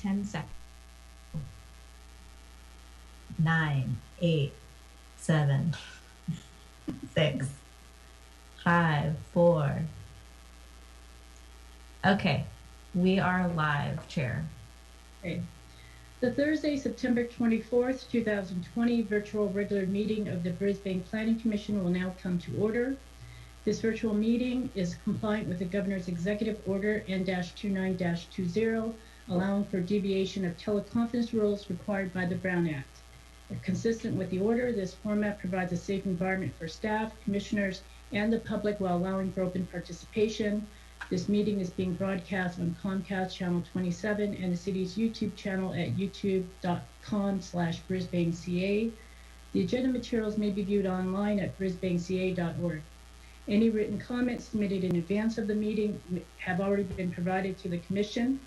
10 seconds. 9, 8, 7, 6, 5, 4. Okay, we are live, Chair. Okay. The Thursday, September 24th, 2020 virtual regular meeting of the Brisbane Planning Commission will now come to order. This virtual meeting is compliant with the Governor's Executive Order N-29-20, allowing for deviation of teleconference rules required by the Brown Act. Consistent with the order, this format provides a safe environment for staff, commissioners, and the public while allowing for open participation. This meeting is being broadcast on Comcast Channel 27 and the city's YouTube channel at youtube.com/BrisbaneCA. The agenda materials may be viewed online at brisbaneca.org. Any written comments submitted in advance of the meeting have already been provided to the Commission.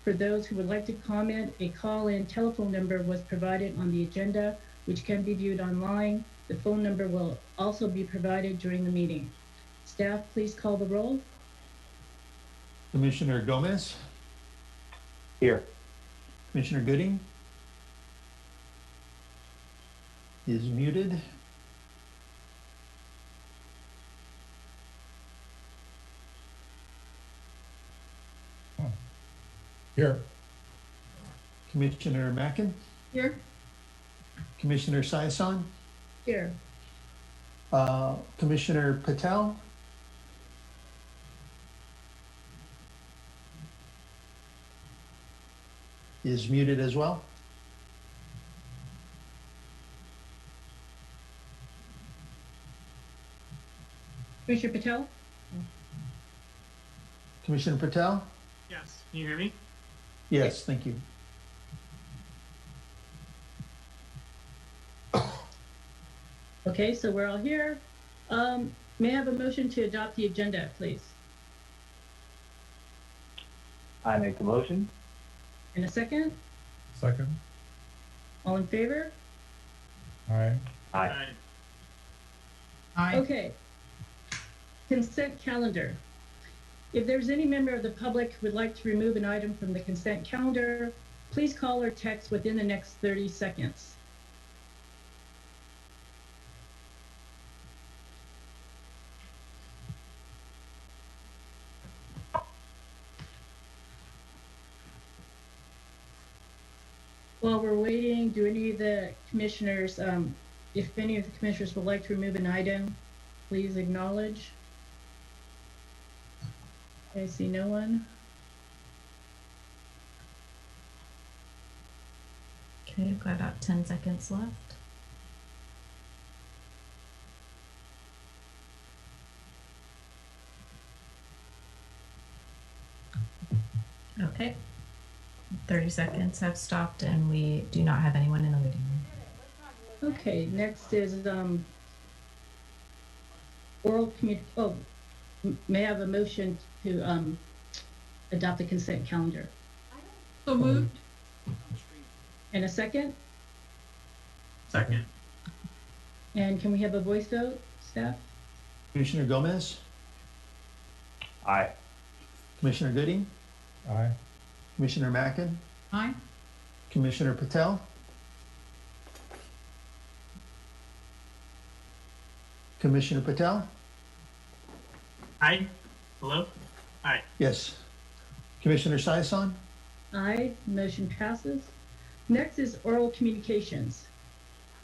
For those who would like to comment, a call-in telephone number was provided on the agenda, which can be viewed online. The phone number will also be provided during the meeting. Staff, please call the roll. Commissioner Gomez? Here. Commissioner Gooding? Is muted. Here. Commissioner Mackin? Here. Commissioner Saison? Here. Commissioner Patel? Is muted as well. Commissioner Patel? Commissioner Patel? Yes, can you hear me? Yes, thank you. Okay, so we're all here. May I have a motion to adopt the agenda, please? I make the motion. In a second? Second. All in favor? Aye. Aye. Okay. Consent calendar. If there's any member of the public who would like to remove an item from the consent calendar, please call or text within the next 30 seconds. While we're waiting, do any of the commissioners, if any of the commissioners would like to remove an item, please acknowledge. I see no one. Okay, we've got about 10 seconds left. Okay, 30 seconds have stopped and we do not have anyone in the waiting room. Okay, next is oral may I have a motion to adopt the consent calendar? So moved. And a second? Second. And can we have a voice vote, staff? Commissioner Gomez? Aye. Commissioner Gooding? Aye. Commissioner Mackin? Aye. Commissioner Patel? Commissioner Patel? Aye. Hello? Aye. Yes. Commissioner Saison? Aye, motion passes. Next is oral communications.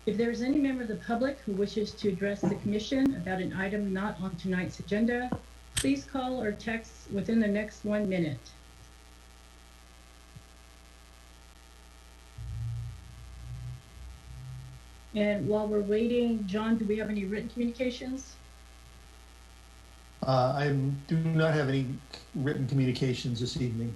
If there is any member of the public who wishes to address the commission about an item not on tonight's agenda, please call or text within the next 1 minute. And while we're waiting, John, do we have any written communications? I do not have any written communications this evening.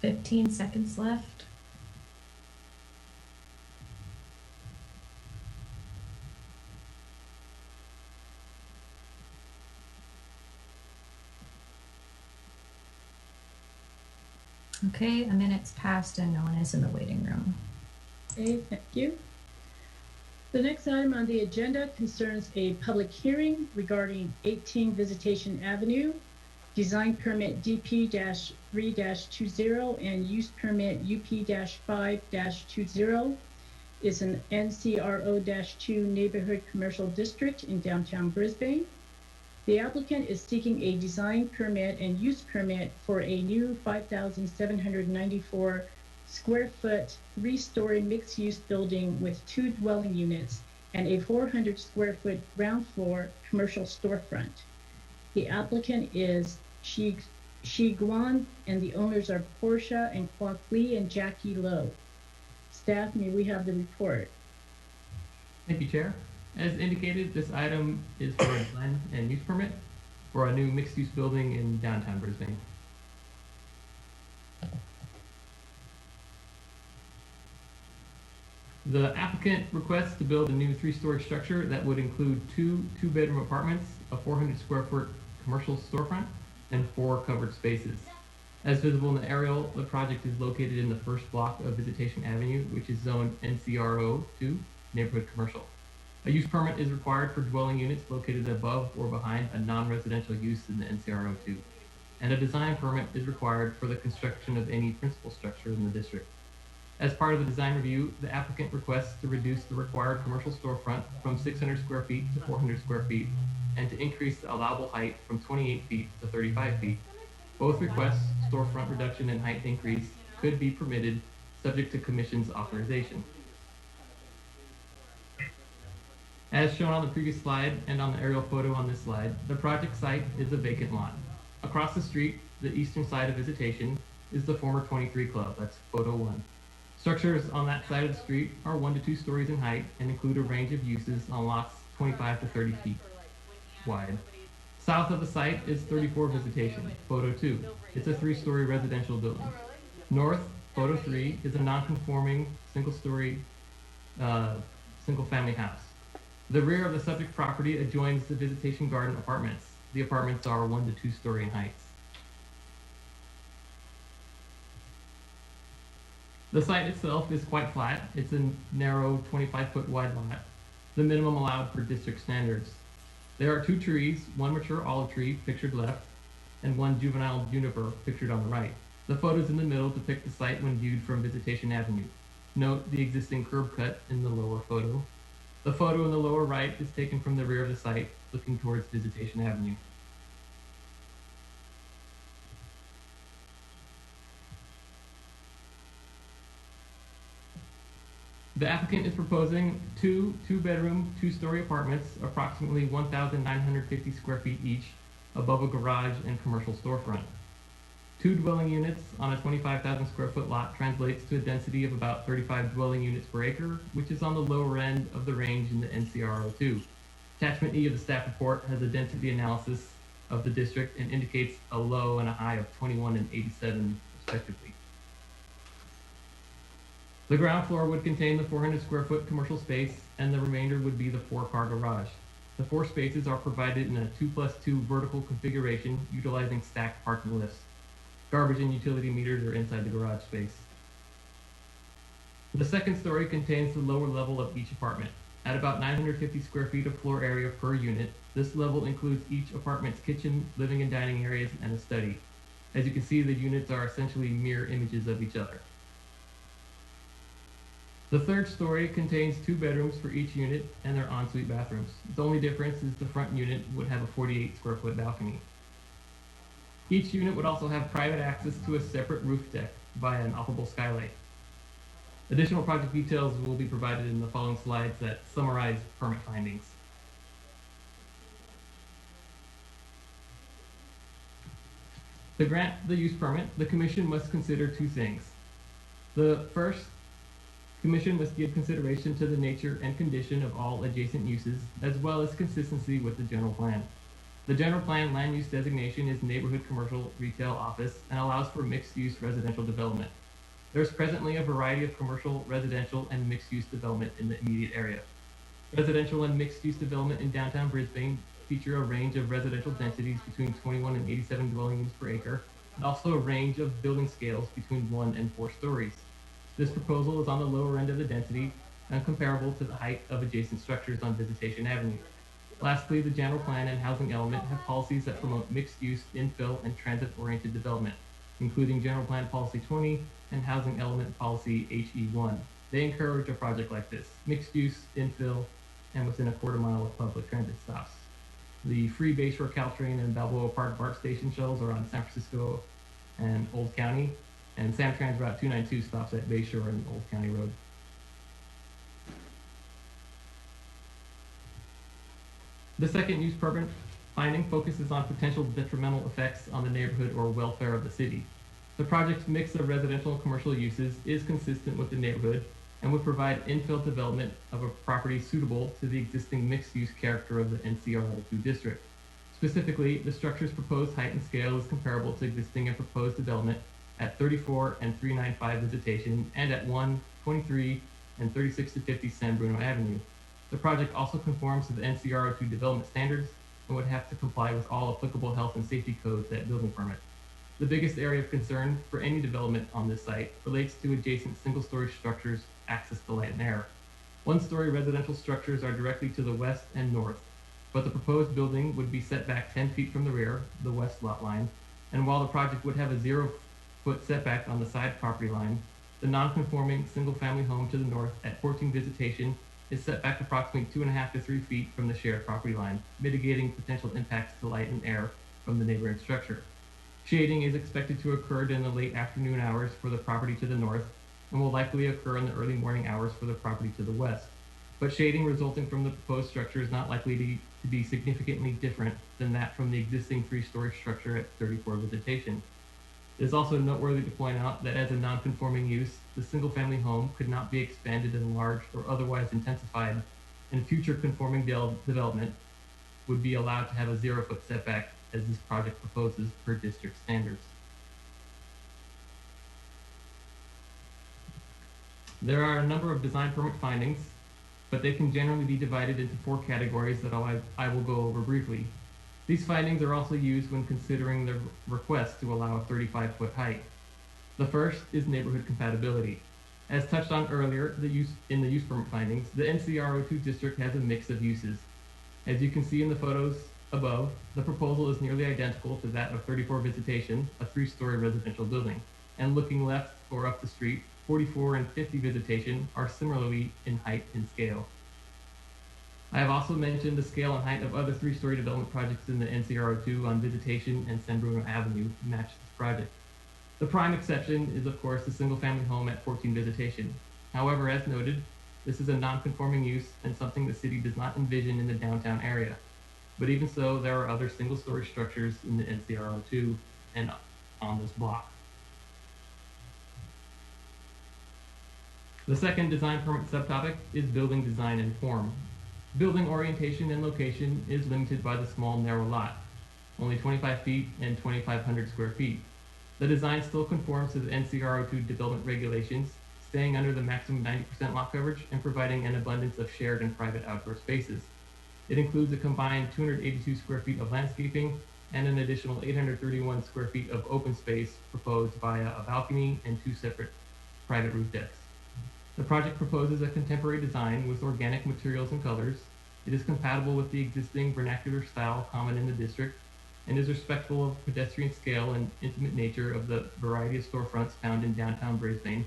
15 seconds left. Okay, a minute's passed and no one is in the waiting room. Okay, thank you. The next item on the agenda concerns a public hearing regarding 18 Visitation Avenue, design permit DP-3-20 and use permit UP-5-20 is an NCRO-2 neighborhood commercial district in downtown Brisbane. The applicant is seeking a design permit and use permit for a new 5,794 square foot, 3-story mixed-use building with 2 dwelling units and a 400 square foot ground floor commercial storefront. The applicant is Shi Guan, and the owners are Portia and Kwok Lee and Jackie Lowe. Staff, may we have the report? Thank you, Chair. As indicated, this item is for a design and use permit for a new mixed-use building in downtown Brisbane. The applicant requests to build a new 3-story structure that would include 2 two-bedroom apartments, a 400 square foot commercial storefront, and 4 covered spaces. As visible in the aerial, the project is located in the first block of Visitation Avenue, which is zoned NCRO-2, neighborhood commercial. A use permit is required for dwelling units located above or behind a non-residential use in the NCRO-2. And a design permit is required for the construction of any principal structure in the district. As part of the design review, the applicant requests to reduce the required commercial storefront from 600 square feet to 400 square feet, and to increase the allowable height from 28 feet to 35 feet. Both requests, storefront reduction and height increase, could be permitted subject to Commission's authorization. As shown on the previous slide and on the aerial photo on this slide, the project site is a vacant lot. Across the street, the eastern side of Visitation, is the former 23 Club. That's photo 1. Structures on that side of the street are 1 to 2 stories in height and include a range of uses on lots 25 to 30 feet wide. South of the site is 34 Visitation, photo 2. It's a 3-story residential building. North, photo 3, is a non-conforming single-story single-family house. The rear of the subject property adjoins the Visitation Garden apartments. The apartments are 1 to 2 story in height. The site itself is quite flat. It's a narrow 25-foot wide lot, the minimum allowed for district standards. There are 2 trees, 1 mature olive tree, pictured left, and 1 juvenile juniper, pictured on the right. The photos in the middle depict the site when viewed from Visitation Avenue. Note the existing curb cut in the lower photo. The photo in the lower right is taken from the rear of the site, looking towards Visitation Avenue. The applicant is proposing 2 two-bedroom, 2-story apartments, approximately 1,950 square feet each, above a garage and commercial storefront. 2 dwelling units on a 25,000 square foot lot translates to a density of about 35 dwelling units per acre, which is on the lower end of the range in the NCRO2. Attachment E of the staff report has a density analysis of the district and indicates a low and a high of 21 and 87 respectively. The ground floor would contain the 400 square foot commercial space, and the remainder would be the 4-car garage. The 4 spaces are provided in a 2+2 vertical configuration utilizing stacked parking lifts. Garbage and utility meters are inside the garage space. The second story contains the lower level of each apartment. At about 950 square feet of floor area per unit, this level includes each apartment's kitchen, living and dining areas, and a study. As you can see, the units are essentially mirror images of each other. The third story contains 2 bedrooms for each unit and their ensuite bathrooms. The only difference is the front unit would have a 48 square foot balcony. Each unit would also have private access to a separate roof deck via an operable skylight. Additional project details will be provided in the following slides that summarize permit findings. To grant the use permit, the Commission must consider 2 things. The first, Commission must give consideration to the nature and condition of all adjacent uses, as well as consistency with the general plan. The general plan land use designation is neighborhood commercial retail office and allows for mixed-use residential development. There's presently a variety of commercial, residential, and mixed-use development in the immediate area. Residential and mixed-use development in downtown Brisbane feature a range of residential densities between 21 and 87 dwelling units per acre, and also a range of building scales between 1 and 4 stories. This proposal is on the lower end of the density and comparable to the height of adjacent structures on Visitation Avenue. Lastly, the general plan and housing element have policies that promote mixed-use, infill, and transit-oriented development, including General Plan Policy 20 and Housing Element Policy HE1. They encourage a project like this, mixed-use, infill, and within a quarter-mile of public transit stops. The free Bayshore Caltrain and Balboa Park BART station shuttles are on San Francisco and Old County, and Samtrans Route 292 stops at Bayshore and Old County Road. The second use permit finding focuses on potential detrimental effects on the neighborhood or welfare of the city. The project's mix of residential and commercial uses is consistent with the neighborhood and would provide infill development of a property suitable to the existing mixed-use character of the NCR02 district. Specifically, the structure's proposed height and scale is comparable to existing and proposed development at 34 and 395 Visitation and at 1, 23, and 36 to 50 San Bruno Avenue. The project also conforms to the NCR02 development standards and would have to comply with all applicable health and safety codes at building permit. The biggest area of concern for any development on this site relates to adjacent single-story structures' access to light and air. One-story residential structures are directly to the west and north, but the proposed building would be set back 10 feet from the rear, the west lot line, and while the project would have a 0-foot setback on the side property line, the non-conforming single-family home to the north at 14 Visitation is set back approximately 2.5 to 3 feet from the shared property line, mitigating potential impacts to light and air from the neighboring structure. Shading is expected to occur in the late afternoon hours for the property to the north and will likely occur in the early morning hours for the property to the west. But shading resulting from the proposed structure is not likely to be significantly different than that from the existing 3-story structure at 34 Visitation. It is also noteworthy to point out that as a non-conforming use, the single-family home could not be expanded, enlarged, or otherwise intensified, and future conforming development would be allowed to have a 0-foot setback as this project proposes per district standards. There are a number of design permit findings, but they can generally be divided into 4 categories that I will go over briefly. These findings are also used when considering the request to allow a 35-foot height. The first is neighborhood compatibility. As touched on earlier, in the use permit findings, the NCR02 district has a mix of uses. As you can see in the photos above, the proposal is nearly identical to that of 34 Visitation, a 3-story residential building. And looking left or up the street, 44 and 50 Visitation are similarly in height and scale. I have also mentioned the scale and height of other 3-story development projects in the NCR02 on Visitation and San Bruno Avenue to match this project. The prime exception is, of course, the single-family home at 14 Visitation. However, as noted, this is a non-conforming use and something the city does not envision in the downtown area. But even so, there are other single-story structures in the NCR02 and on this block. The second design permit subtopic is building design and form. Building orientation and location is limited by the small, narrow lot, only 25 feet and 2,500 square feet. The design still conforms to the NCR02 development regulations, staying under the maximum 90% lot coverage and providing an abundance of shared and private outdoor spaces. It includes a combined 282 square feet of landscaping and an additional 831 square feet of open space proposed via a balcony and 2 separate private roof decks. The project proposes a contemporary design with organic materials and colors. It is compatible with the existing vernacular style common in the district and is respectful of pedestrian scale and intimate nature of the variety of storefronts found in downtown Brisbane,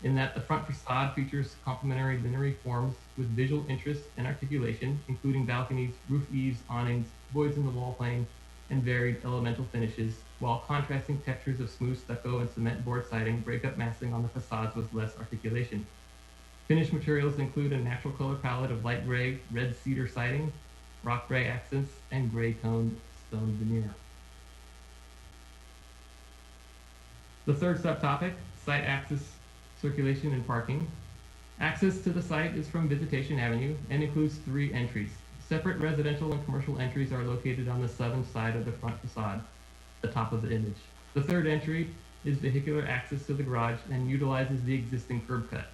in that the front facade features complementary linear forms with visual interest and articulation, including balconies, roof eaves, awnings, voids in the wall plane, and varied elemental finishes, while contrasting textures of smooth stucco and cement board siding break up massing on the facades with less articulation. Finished materials include a natural color palette of light gray, red cedar siding, rock gray accents, and gray toned stone veneer. The third subtopic, site access, circulation, and parking. Access to the site is from Visitation Avenue and includes 3 entries, Separate residential and commercial entries are located on the southern side of the front facade, the top of the image. The third entry is vehicular access to the garage and utilizes the existing curb cut.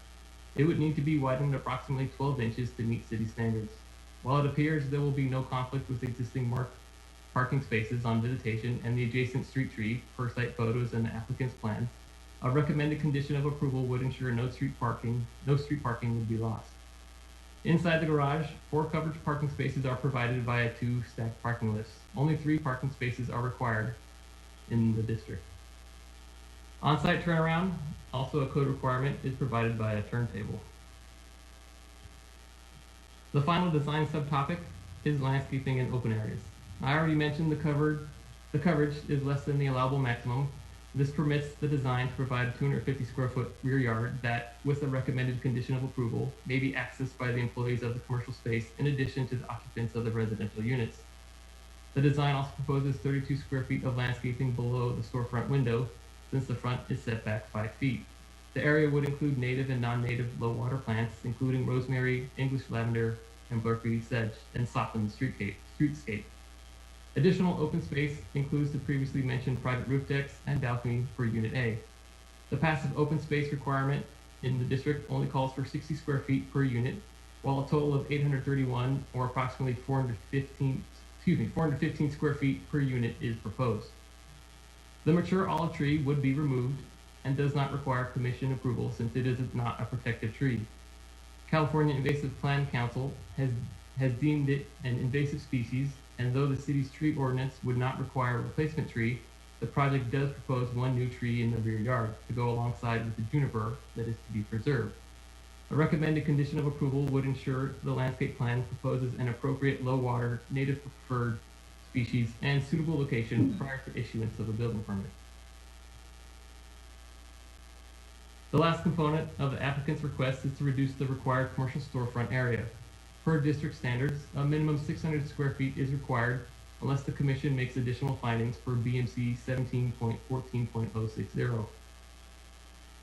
It would need to be widened approximately 12 inches to meet city standards. While it appears there will be no conflict with existing parking spaces on visitation and the adjacent street tree per site photos and the applicant's plans, a recommended condition of approval would ensure no street parking would be lost. Inside the garage, 4 covered parking spaces are provided via 2 stacked parking lifts. Only 3 parking spaces are required in the district. On-site turnaround, also a code requirement, is provided by a turntable. The final design subtopic is landscaping in open areas. I already mentioned the coverage is less than the allowable maximum. This permits the design to provide a 250 square foot rear yard that, with a recommended condition of approval, may be accessed by the employees of the commercial space in addition to the occupants of the residential units. The design also proposes 32 square feet of landscaping below the storefront window, since the front is set back 5 feet. The area would include native and non-native low-water plants, including rosemary, English lavender, and Berkeley sedge, and soften the streetscape. Additional open space includes the previously mentioned private roof decks and balcony for Unit A. The passive open space requirement in the district only calls for 60 square feet per unit, while a total of 831, or approximately 415 square feet per unit is proposed. The mature olive tree would be removed and does not require commission approval since it is not a protected tree. California Invasive Plant Council has deemed it an invasive species, and though the city's tree ordinance would not require a replacement tree, the project does propose 1 new tree in the rear yard to go alongside with the juniper that is to be preserved. A recommended condition of approval would ensure the landscape plan proposes an appropriate low-water, native preferred species and suitable location prior to issuance of a building permit. The last component of the applicant's request is to reduce the required commercial storefront area. Per district standards, a minimum 600 square feet is required unless the commission makes additional findings for BMC 17.14.060.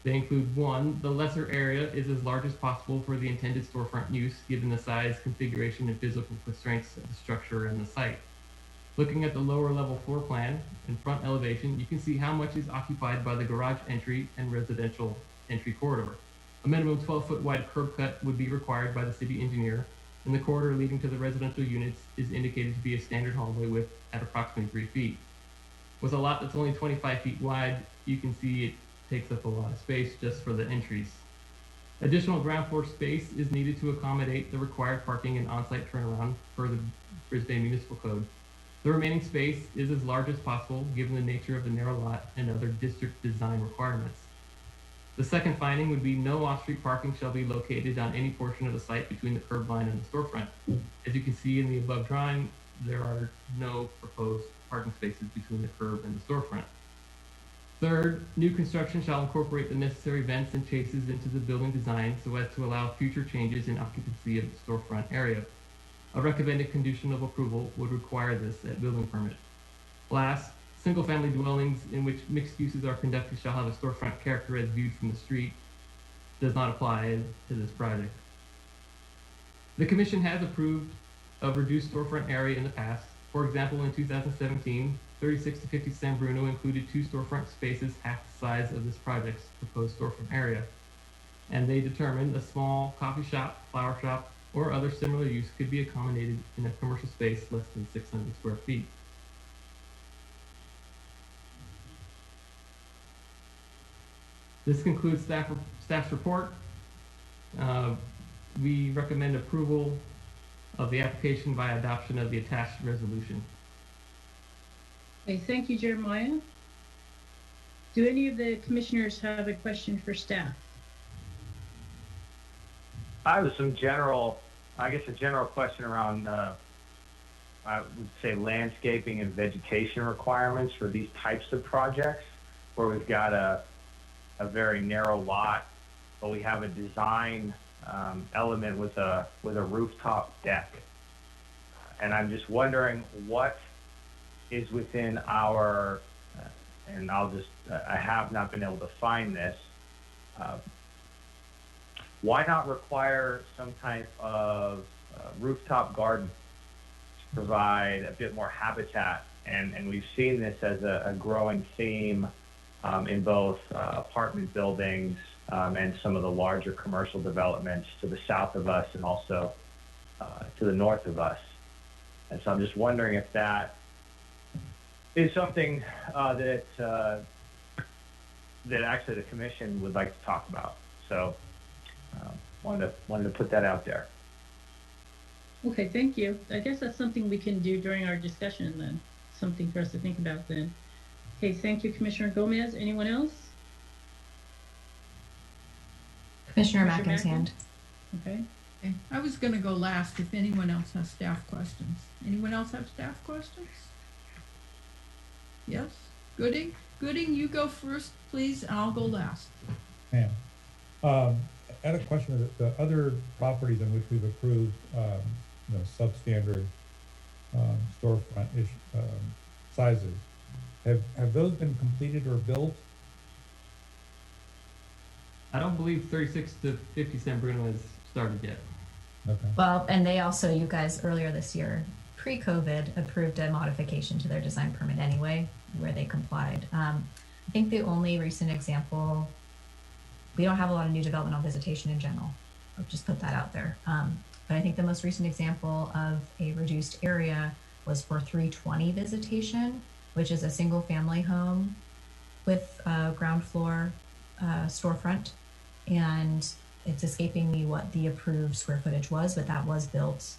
They include 1, the lesser area is as large as possible for the intended storefront use given the size, configuration, and physical constraints of the structure and the site. Looking at the lower level floor plan and front elevation, you can see how much is occupied by the garage entry and residential entry corridor. A minimum 12-foot wide curb cut would be required by the city engineer, and the corridor leading to the residential units is indicated to be a standard hallway width at approximately 3 feet. With a lot that's only 25 feet wide, you can see it takes up a lot of space just for the entries. Additional ground floor space is needed to accommodate the required parking and on-site turnaround per the Brisbane Municipal Code. The remaining space is as large as possible given the nature of the narrow lot and other district design requirements. The second finding would be no off-street parking shall be located on any portion of the site between the curb line and the storefront. As you can see in the above drawing, there are no proposed parking spaces between the curb and the storefront. Third, new construction shall incorporate the necessary vents and chases into the building design so as to allow future changes in occupancy of the storefront area. A recommended condition of approval would require this at building permit. Last, single-family dwellings in which mixed uses are conducted shall have a storefront character as viewed from the street. Does not apply to this project. The Commission has approved a reduced storefront area in the past. For example, in 2017, 36 to 50 San Bruno included 2 storefront spaces half the size of this project's proposed storefront area. And they determined a small coffee shop, flower shop, or other similar use could be accommodated in a commercial space less than 600 square feet. This concludes staff's report. We recommend approval of the application by adoption of the attached resolution. Okay, thank you, Jeremiah. Do any of the commissioners have a question for staff? I have a general question around, I would say landscaping and vegetation requirements for these types of projects where we've got a very narrow lot, but we have a design element with a rooftop deck. And I'm just wondering what is within our, and I have not been able to find this, why not require some type of rooftop garden provide a bit more habitat. And we've seen this as a growing theme in both apartment buildings and some of the larger commercial developments to the south of us and also to the north of us. And so I'm just wondering if that is something that actually the commission would like to talk about. So wanted to put that out there. Okay, thank you. I guess that's something we can do during our discussion then. Something for us to think about then. Okay, thank you, Commissioner Gomez. Anyone else? Commissioner Commissioner Mackin's Mackin? hand. Okay. Okay, I was gonna go last if anyone else has staff questions. Anyone else have staff questions? Yes? Gooding? Gooding, you go first, please, and I'll go last. Yeah. I had a question of the other properties in which we've approved, substandard, storefront sizes. Have those been completed or built? I don't believe 36 to 50 San Bruno has started yet. Okay. Well, and they also, you guys earlier this year, pre-COVID, approved a modification to their design permit anyway, where they complied. I think the only recent example, we don't have a lot of new development on visitation in general. I'll just put that out there. But I think the most recent example of a reduced area was for 320 visitation, which is a single family home with a ground floor storefront. And it's escaping me what the approved square footage was, but that was built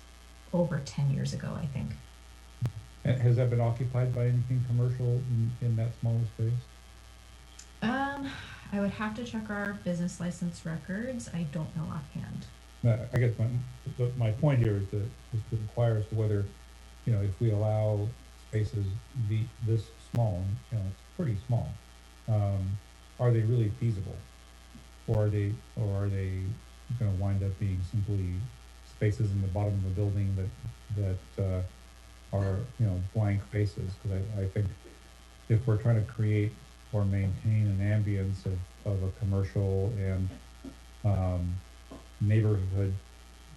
over 10 years ago, I think. Has that been occupied by anything commercial in that smaller space? I would have to check our business license records. I don't know offhand. I guess my point here is to inquire as to whether, if we allow spaces this small, it's pretty small, are they really feasible? Or are they going to wind up being simply spaces in the bottom of the building that are blank spaces? Because I think if we're trying to create or maintain an ambience of a commercial and neighborhood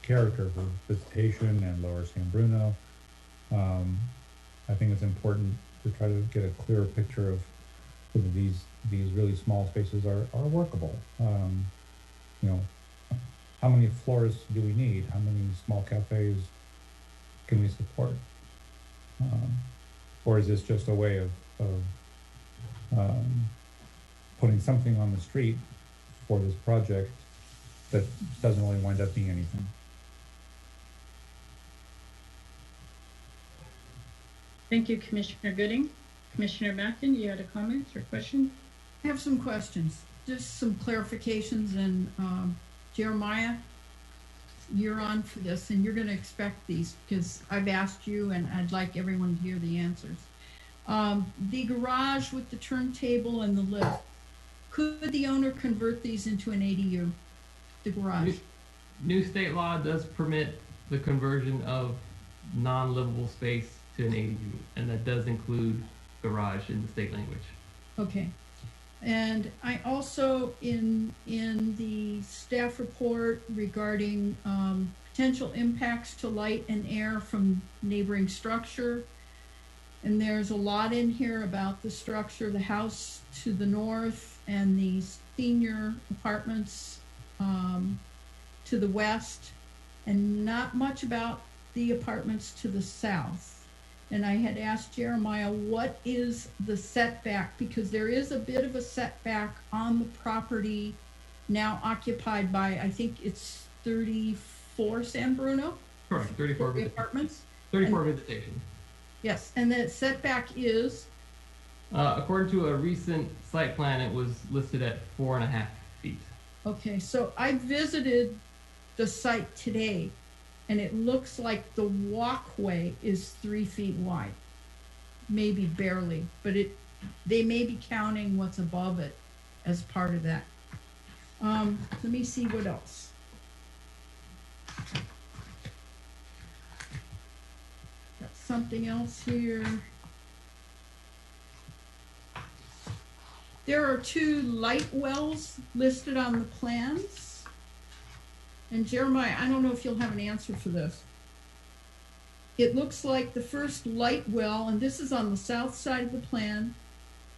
character for visitation and Lower San Bruno, I think it's important to try to get a clearer picture of whether these really small spaces are workable. How many floors do we need? How many small cafes can we support? Or is this just a way of putting something on the street for this project that doesn't really wind up being anything? Thank you, Commissioner Gooding. Commissioner Mackin, you had a comment or question? I have some questions, just some clarifications, and Jeremiah, you're on for this, and you're gonna expect these, because I've asked you, and I'd like everyone to hear the answers. The garage with the turntable and the lift, could the owner convert these into an ADU, the garage? New state law does permit the conversion of non-livable space to an ADU, and that does include garage in the state language. Okay. And I also, in the staff report regarding potential impacts to light and air from neighboring structure, and there's a lot in here about the structure, the house to the north and the senior apartments to the west, and not much about the apartments to the south. And I had asked Jeremiah, what is the setback? Because there is a bit of a setback on the property now occupied by, I think it's 34 San Bruno? Correct, 34 apartments? 34 visitation. Yes, and the setback is? According to a recent site plan, it was listed at 4.5 feet. Okay, so I visited the site today, and it looks like the walkway is 3 feet wide. Maybe barely, but they may be counting what's above it as part of that. Let me see what else. Got something else here. There are 2 light wells listed on the plans. And Jeremiah, I don't know if you'll have an answer for this. it looks like the first light well, and this is on the south side of the plan,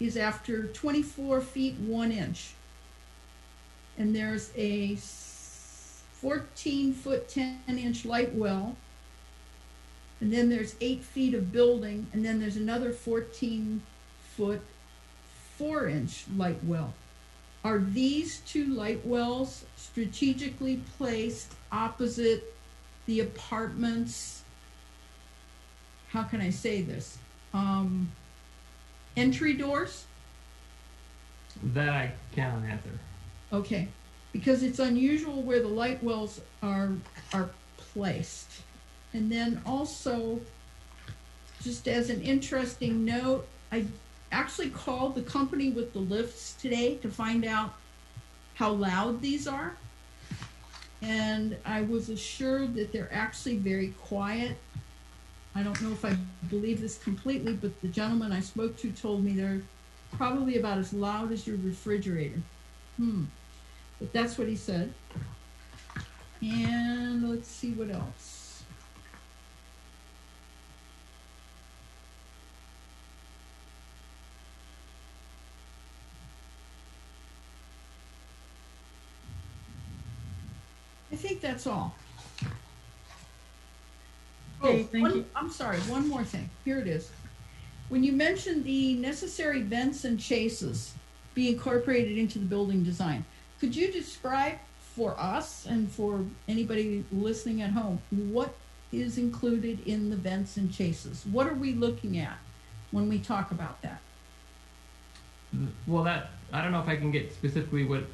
is after 24 feet 1 inch. And there's a 14-foot 10-inch light well. And then there's 8 feet of building, and then there's another 14-foot 4-inch light well. Are these two light wells strategically placed opposite the apartments? How can I say this? Entry doors? That I cannot answer. Okay, because it's unusual where the light wells are placed. And then also, just as an interesting note, I actually called the company with the lifts today to find out how loud these are. And I was assured that they're actually very quiet. I don't know if I believe this completely, but the gentleman I spoke to told me they're probably about as loud as your refrigerator. But that's what he said. And let's see what else. I think that's all. Okay, thank you. I'm sorry, one more thing. Here it is. When you mentioned the necessary vents and chases be incorporated into the building design, could you describe for us and for anybody listening at home what is included in the vents and chases? What are we looking at when we talk about that? Well, that I don't know if I can get specifically what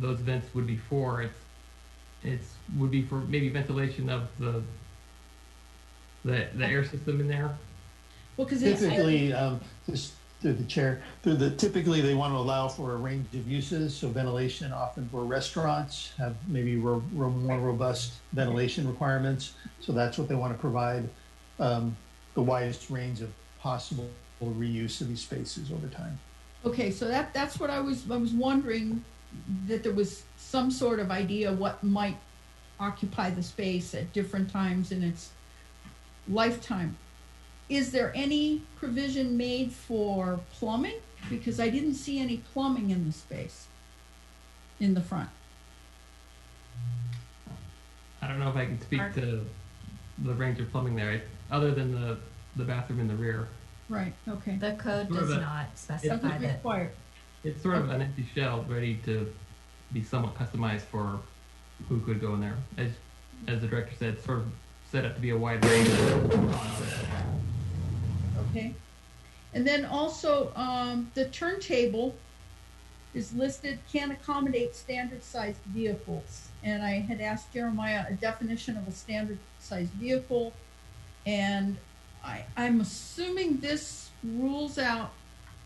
those vents would be for. It's would be for maybe ventilation of the air system in there. Well, because Typically, just through the chair, typically they want to allow for a range of uses. So ventilation, often for restaurants, have maybe more robust ventilation requirements. So that's what they want to provide, the widest range of possible reuse of these spaces over time. Okay, so that's what I was wondering, that there was some sort of idea what might occupy the space at different times in its lifetime. Is there any provision made for plumbing? Because I didn't see any plumbing in the space in the front. I don't know if I can speak to the range of plumbing there, other than the bathroom in the rear. Right, okay. The code does not specify Doesn't that. require. It's sort of an empty shell ready to be somewhat customized for who could go in there. As the director said, sort of set up to be a wide range of Okay. And then also, the turntable is listed, can accommodate standard sized vehicles. And I had asked Jeremiah a definition of a standard sized vehicle. And I'm assuming this rules out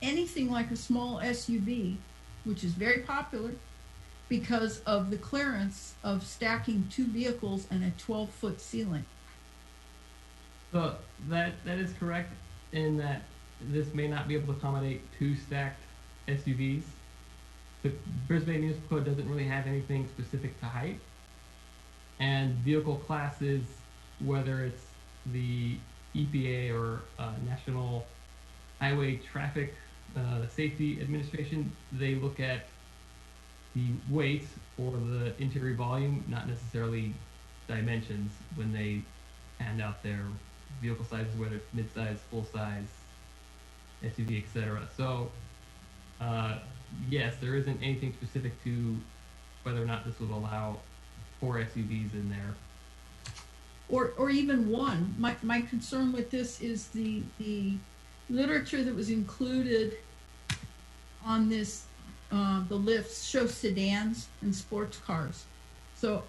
anything like a small SUV, which is very popular because of the clearance of stacking 2 vehicles and a 12-foot ceiling. So that is correct in that this may not be able to accommodate 2 stacked SUVs. The Brisbane Municipal Code doesn't really have anything specific to height. And vehicle classes, whether it's the EPA or National Highway Traffic Safety Administration, they look at the weight or the interior volume, not necessarily dimensions, when they hand out their vehicle sizes, whether it's mid-size, full-size, SUV, etc. So, yes, there isn't anything specific to whether or not this would allow 4 SUVs in there. Or even one. My concern with this is the literature that was included on this, the lifts show sedans and sports cars. So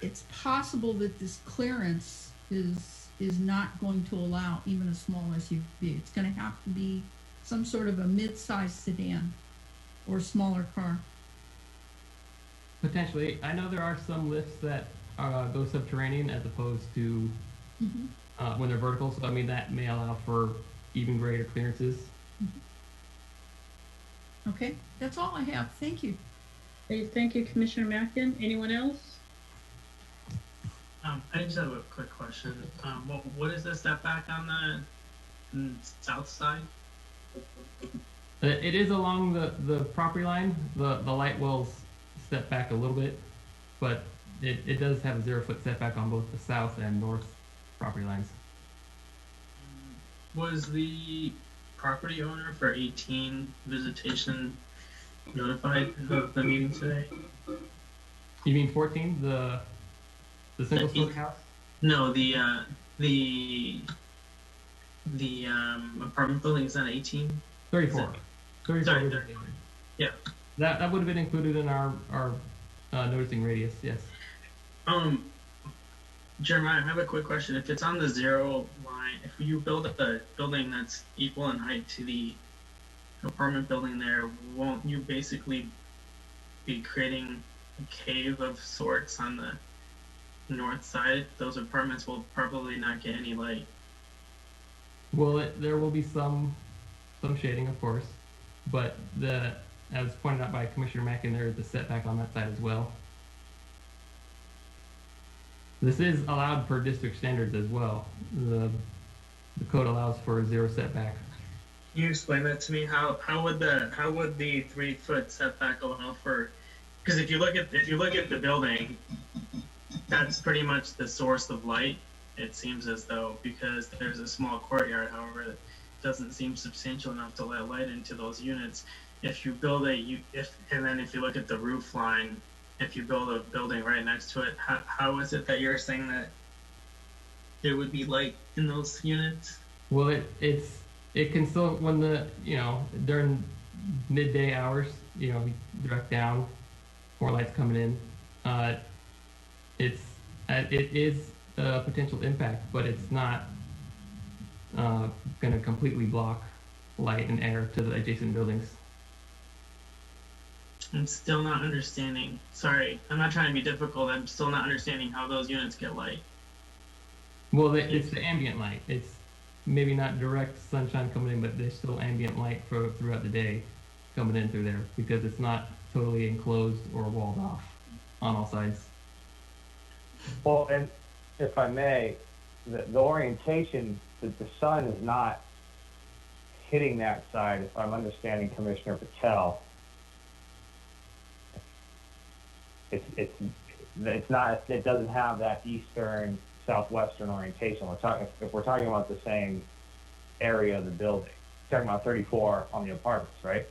it's possible that this clearance is not going to allow even a small SUV. It's going to have to be some sort of a mid-sized sedan or smaller car. Potentially. I know there are some lifts that go subterranean as opposed to when they're vertical, so I mean that may allow for even greater clearances. Okay, that's all I have. Thank you. Okay, thank you, Commissioner Mackin. Anyone else? I just have a quick question. What is the setback on the south side? It is along the property line. The light wells step back a little bit, but it does have a 0 foot setback on both the south and north property lines. Was the property owner for 18 visitation notified of the meeting today? You mean 14, the single story house? No, the apartment building is on 18. 34. 34. Sorry, 30. Yeah. That would have been included in our noticing radius. Yes. Jeremiah, I have a quick question. If it's on the 0 line, if you build a building that's equal in height to the apartment building there, won't you basically be creating a cave of sorts on the north side? Those apartments will probably not get any light. Well, there will be some shading, of course, but as pointed out by Commissioner Mackin, there is a setback on that side as well. This is allowed per district standards as well. The code allows for 0 setback. Can you explain that to me? How would the 3 foot setback allow for? Because if you look at the building, that's pretty much the source of light. It seems as though, because there's a small courtyard, however, it doesn't seem substantial enough to let light into those units. If you build and then if you look at the roof line, if you build a building right next to it, how is it that you're saying that there would be light in those units? Well, it can still, when during midday hours, we direct down, more lights coming in. It is a potential impact, but it's not going to completely block light and air to the adjacent buildings. I'm still not understanding. Sorry, I'm not trying to be difficult. I'm still not understanding how those units get light. Well, it's the ambient light. It's maybe not direct sunshine coming in, but there's still ambient light throughout the day coming in through there because it's not totally enclosed or walled off on all sides. Well, and if I may, the orientation, that the sun is not hitting that side, if I'm understanding Commissioner Patel. It's not, it doesn't have that eastern southwestern orientation. If we're talking about the same area of the building, we're talking about 34 on the apartments, right?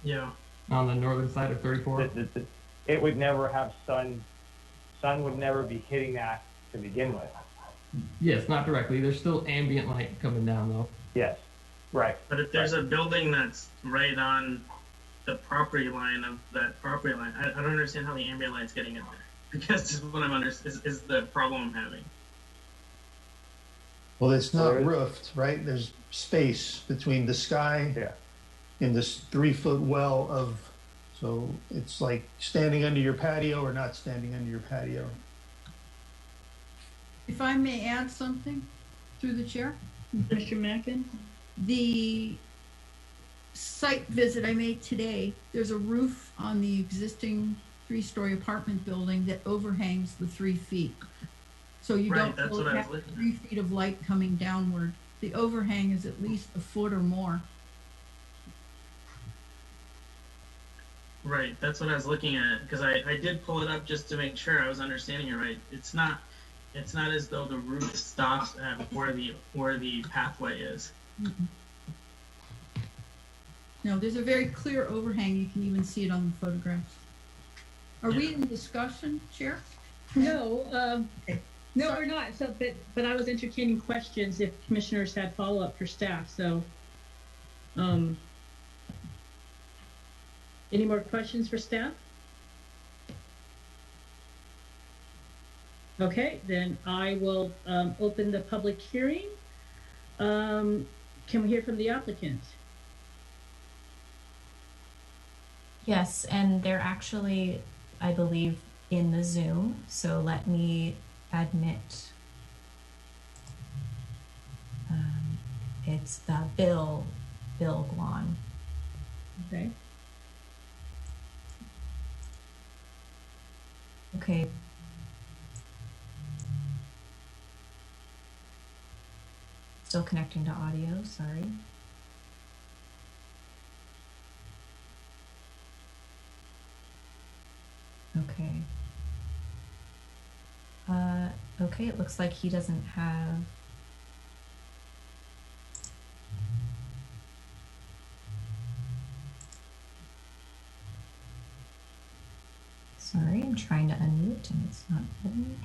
Yeah. On the northern side of 34? It would never have sun would never be hitting that to begin with. Yes, not directly. There's still ambient light coming down though. Yes, right. But if there's a building that's right on the property line of that property line, I don't understand how the ambient light's getting in there. Because this is what is the problem I'm having. Well, it's not roofed, right? There's space between the sky and this 3 foot well so it's like standing under your patio or not standing under your patio. If I may add something through the chair? Mr. Mackin? The site visit I made today, there's a roof on the existing 3-story apartment building that overhangs the 3 feet. So you don't really have 3 feet of light coming downward. The overhang is at least a foot or more. Right, that's what I was looking at, because I did pull it up just to make sure I was understanding it right. It's not as though the roof stops at where the pathway is. Mm-mm. No, there's a very clear overhang. You can even see it on the photographs. Are we in discussion, Chair? No, no, Sorry. we're not. So, but I was entertaining questions if commissioners had follow-up for staff. So, any more questions for staff? Okay, then I will open the public hearing. Can we hear from the applicant? Yes, and they're actually, I believe, in the Zoom. So let me admit. It's Bill Guan. Okay. Okay. Still connecting to audio, sorry. Okay. Okay, it looks like he doesn't have. Sorry, I'm trying to unmute and it's not letting me.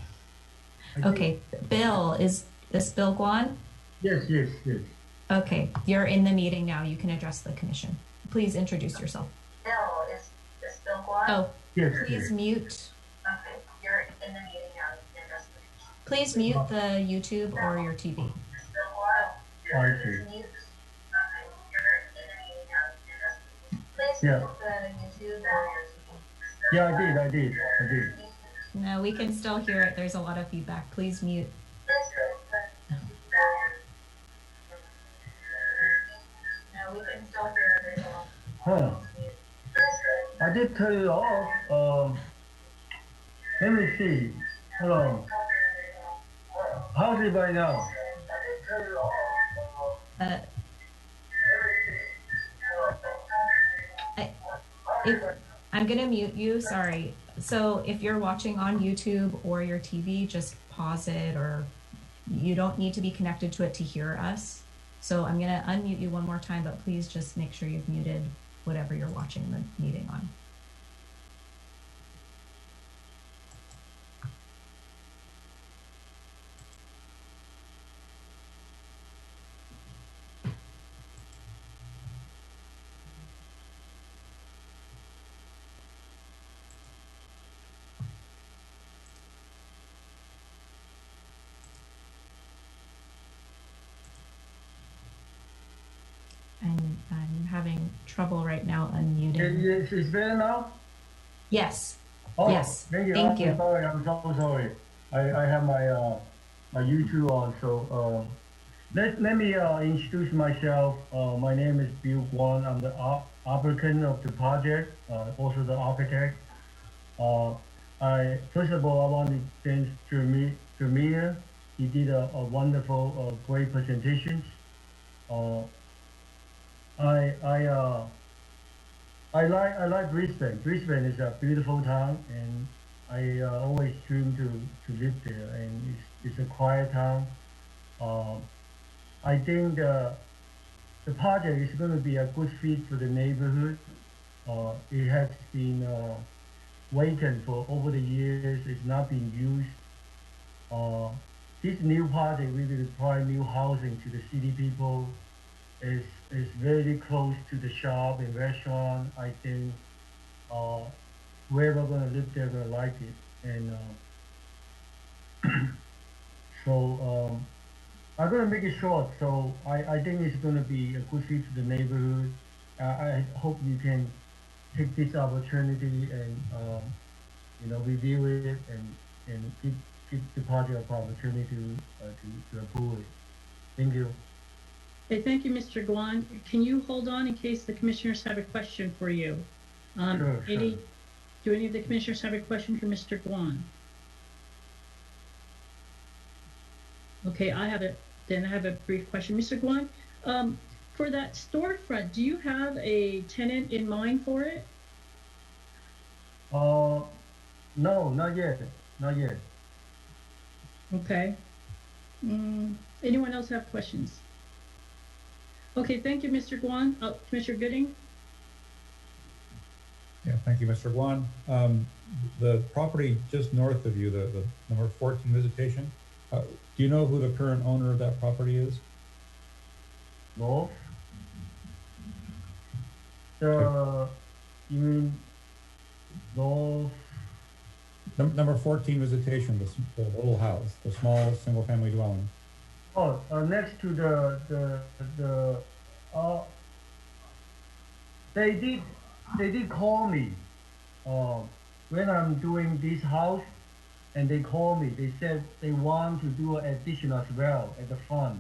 Okay, Bill, is this Bill Guan? Yes, yes, yes. Okay, you're in the meeting now. You can address the commission. Please introduce yourself. Bill, is this Bill Guan? Oh, Yes, please yes. mute. Okay, you're in the meeting now. You can address the commission. Please mute the YouTube or your TV. Bill Guan? I see. Mute. Okay, you're in the meeting now. You can address the commission. Please Yeah. mute the YouTube or your TV. Yeah, I did. No, we can still hear it. There's a lot of feedback. Please mute. No, we can still hear it. Huh. I did turn it off. Let me see. Hold on. How's it right now? Uh, if I'm gonna mute you, sorry. So if you're watching on YouTube or your TV, just pause it, or you don't need to be connected to it to hear us. So I'm gonna unmute you one more time, but please just make sure you've muted whatever you're watching the meeting on. And I'm having trouble right now unmuting. It's better now? Yes. Oh, Yes. Thank you. Thank you. I'm so sorry. I have my my YouTube on, so let me introduce myself. My name is Bill Guan. I'm the applicant of the project, also the architect. First of all, I want to thank Jeremiah. He did a wonderful, great presentation. I like Brisbane. Brisbane is a beautiful town, and I always dream to live there. And it's a quiet town. I think the project is going to be a good fit for the neighborhood. It has been vacant for over the years. It's not been used. This new project really require new housing to the city people. It's very close to the shop and restaurant. I think whoever gonna live there gonna like it. And so I'm gonna make it short. So I think it's gonna be a good fit for the neighborhood. I hope you can take this opportunity and review it and give the project an opportunity to approve it. Thank you. Okay, thank you, Mr. Guan. Can you hold on in case the commissioners have a question for you? Sure. Do any of the commissioners have a question for Mr. Guan? Okay, I have a brief question. Mr. Guan, for that storefront, do you have a tenant in mind for it? No, not yet. Okay. Anyone else have questions? Okay, thank you, Mr. Guan. Commissioner Gooding? Yeah, thank you, Mr. Guan. The property just north of you, the number 14 visitation, do you know who the current owner of that property is? No. You mean no? Number 14 visitation, the little house, the small single-family dwelling. Oh, next to they did call me when I'm doing this house, and they called me. They said they want to do an addition as well at the front.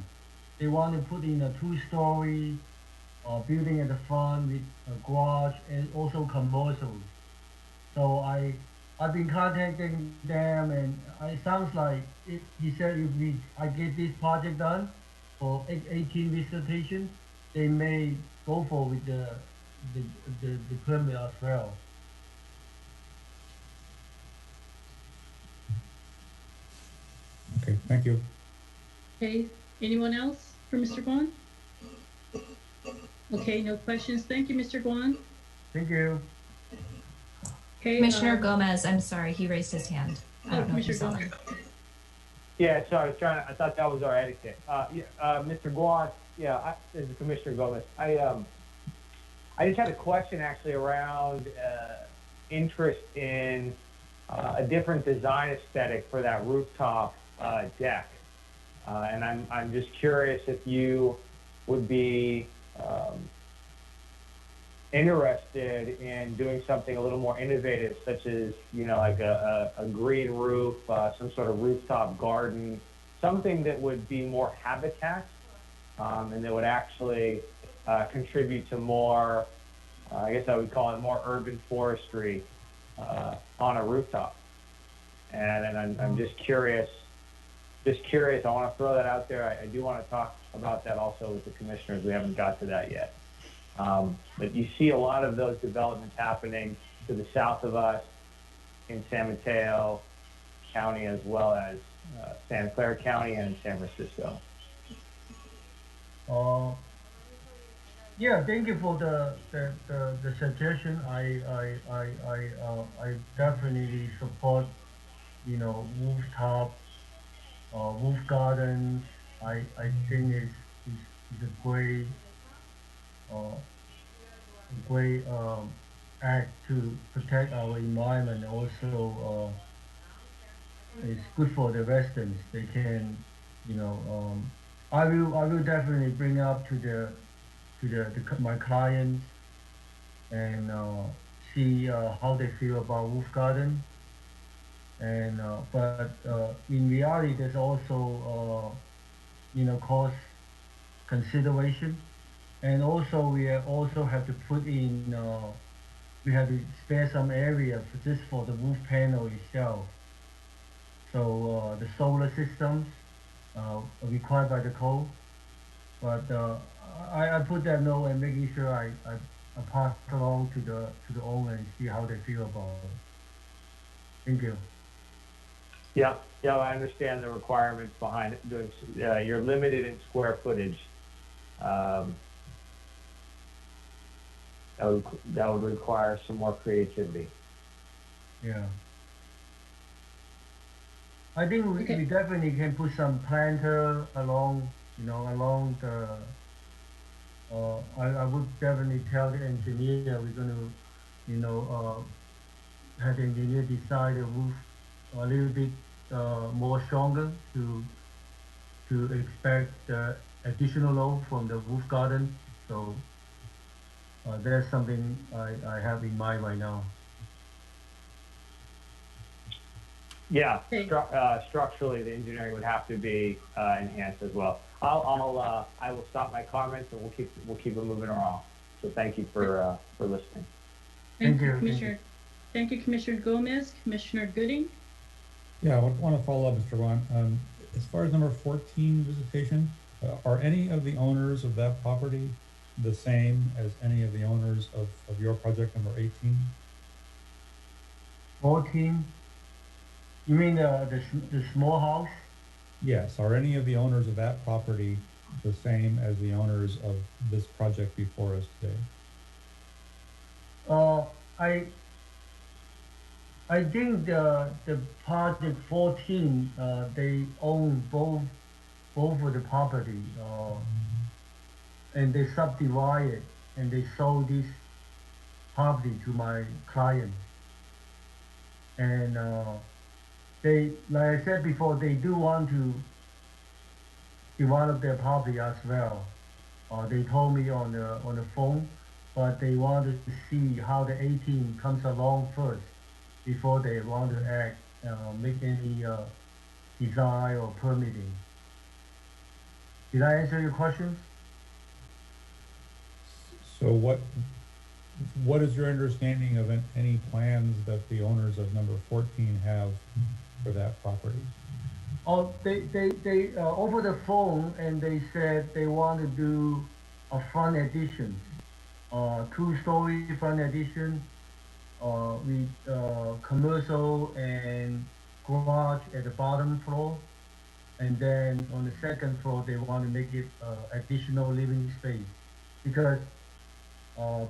They want to put in a 2-story building at the front with a garage and also commercial. So I've been contacting them, and it sounds like he said if I get this project done, for 18 visitation, they may go for with the, the permit as well. Okay, thank you. Okay, anyone else for Mr. Guan? Okay, no questions. Thank you, Mr. Guan. Thank you. Okay, Commissioner Gomez, I'm sorry, he raised his hand. I oh, don't know if you Commissioner saw Gomez. that. Yeah, so I thought that was our etiquette. Mr. Guan, this is Commissioner Gomez. I just had a question actually around interest in a different design aesthetic for that rooftop deck. And I'm just curious if you would be interested in doing something a little more innovative, such as, like a green roof, some sort of rooftop garden, something that would be more habitat, and that would actually contribute to more, I guess I would call it more urban forestry on a rooftop. And I'm just curious, I want to throw that out there. I do want to talk about that also with the commissioners. We haven't got to that yet. But you see a lot of those developments happening to the south of us in San Mateo County, as well as Santa Clara County and San Francisco. Yeah, thank you for the suggestion. I definitely support, rooftop, roof gardens. I think is a great act to protect our environment. Also, it's good for the residents. They can, I will definitely bring up to my clients and see how they feel about roof garden. And but in reality, there's also cost consideration, and also we also have to put in we have to spare some area for just for the roof panel itself. So the solar systems are required by the code, but I put that note and making sure I pass it along to the owner and see how they feel about it. Thank you. Yeah, I understand the requirements behind it. Doing, you're limited in square footage. That would require some more creativity. Yeah. I think we definitely can put some planter along, along the. I would definitely tell the engineer we're going to, have the engineer design the roof a little bit more stronger to expect additional load from the roof garden. So that's something I have in mind right now. Yeah, structurally, the engineering would have to be enhanced as well. I will stop my comments and we'll keep it moving along. So thank you for listening. Thank you, Commissioner. Thank you, Commissioner Gomez. Commissioner Gooding. Yeah, I want to follow up, Mr. Wan. As far as number 14 visitation, are any of the owners of that property the same as any of the owners of your project number 18? 14? You mean the small house? Yes. Are any of the owners of that property the same as the owners of this project before us today? I think the project 14 they own both of the property and they subdivide it and they sold this property to my client. And they, like I said before, they do want to develop their property as well. They told me on the phone, but they wanted to see how the 18 comes along first before they want to act, make any design or permitting. Did I answer your questions? So what is your understanding of any plans that the owners of number 14 have for that property? Oh, they over the phone, and they said they want to do a front addition, two-story front addition, with commercial and garage at the bottom floor, and then on the second floor they want to make it additional living space, because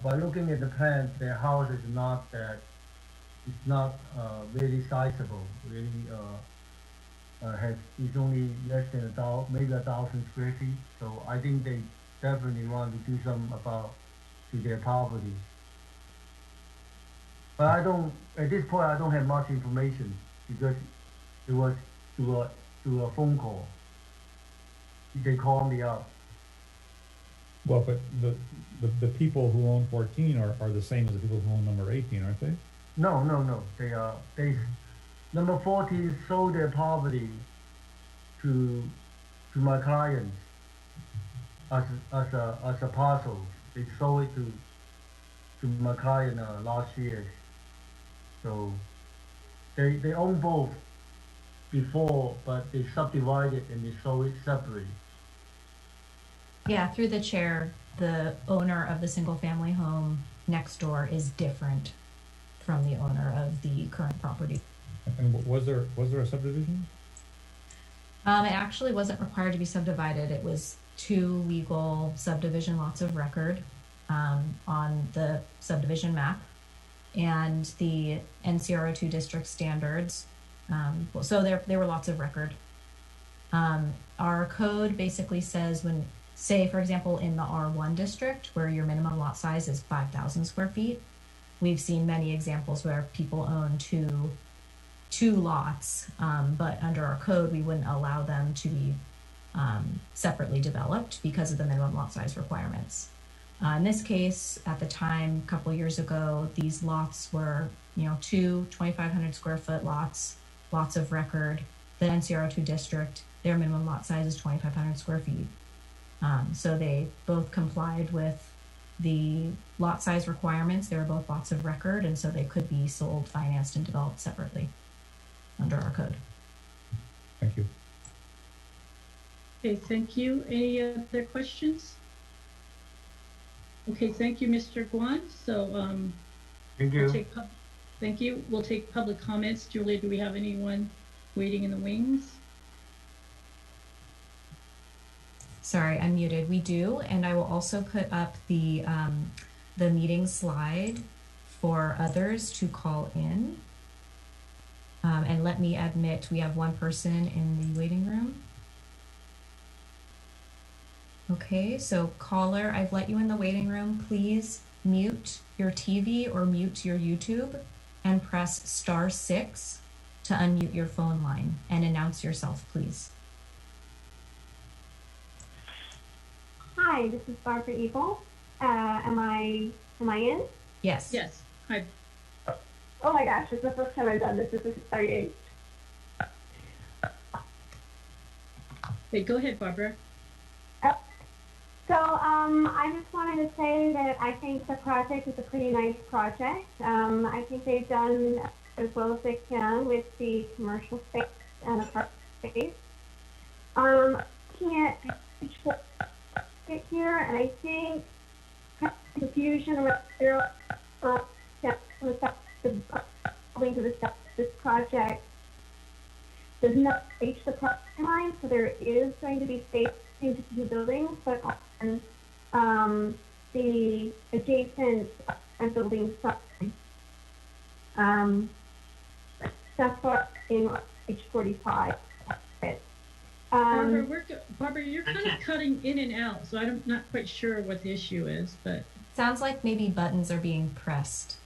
by looking at the plan, their house is not that, it's not really sizable, really has, is only less than maybe 1,000 square feet. So I think they definitely want to do something about to their property. But I don't, at this point, I don't have much information because it was through a phone call. They called me up. Well, but the people who own 14 are the same as the people who own number 18, aren't they? No. They number 14 sold their property to my clients as a parcel. They sold it to my client last year. So they own both before, but they subdivided and they sold it separately. Yeah, through the chair, the owner of the single family home next door is different from the owner of the current property. And was there a subdivision? It actually wasn't required to be subdivided. It was two legal subdivision lots of record on the subdivision map, and the NCR02 district standards. So there were lots of record. Our code basically says when, say, for example, in the R1 district, where your minimum lot size is 5,000 square feet, we've seen many examples where people own two lots, but under our code, we wouldn't allow them to be separately developed because of the minimum lot size requirements. In this case, at the time, a couple years ago, these lots were, two 2,500 square foot lots of record. The NCR02 district, their minimum lot size is 2,500 square feet. So they both complied with the lot size requirements. They were both lots of record, and so they could be sold, financed, and developed separately under our code. Thank you. Okay, thank you. Any other questions? Okay, thank you, Mr. Guan. So, Thank you. Thank you. We'll take public comments. Julia, do we have anyone waiting in the wings? Sorry, I'm muted. We do, and I will also put up the meeting slide for others to call in. And let me admit, we have one person in the waiting room. Okay, so caller, I've let you in the waiting room. Please mute your TV or mute your YouTube and press *6 to unmute your phone line and announce yourself, please. Hi, this is Barbara Eagle. Am I in? Yes. Yes. Hi. Oh my gosh, it's the first time I've done this. This is exciting. Okay, go ahead, Barbara. So I just wanted to say that I think the project is a pretty nice project. I think they've done as well as they can with the commercial space and apartment space. Looking at it here, and I think confusion around this project does not reach the property line, so there is going to be space into the buildings, but on the adjacent building side. That's what in page 45. Barbara, you're kind of cutting in and out, so I'm not quite sure what the issue is, but. Sounds like maybe buttons are being pressed.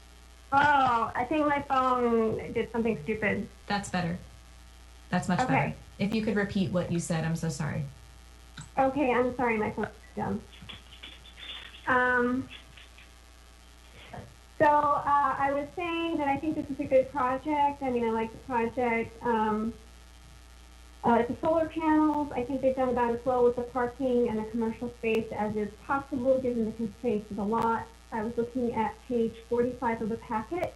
Oh, I think my phone did something stupid. That's better. That's much better. If you could repeat what you said, I'm so sorry. Okay, I'm sorry, my phone's dumb. So I was saying that I think this is a good project. I mean, I like the project. The solar panels, I think they've done about as well with the parking and the commercial space as is possible given the constraints of the lot. I was looking at page 45 of the packet,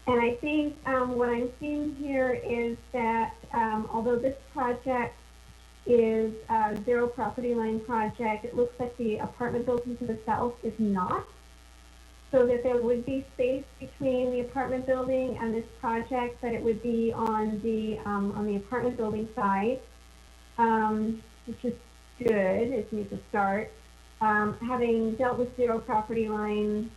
And I think what I'm seeing here is that although this project is a zero property line project, it looks like the apartment building to the south is not. So that there would be space between the apartment building and this project, but it would be on the apartment building side, which is good. It needs a start. Having dealt with zero property line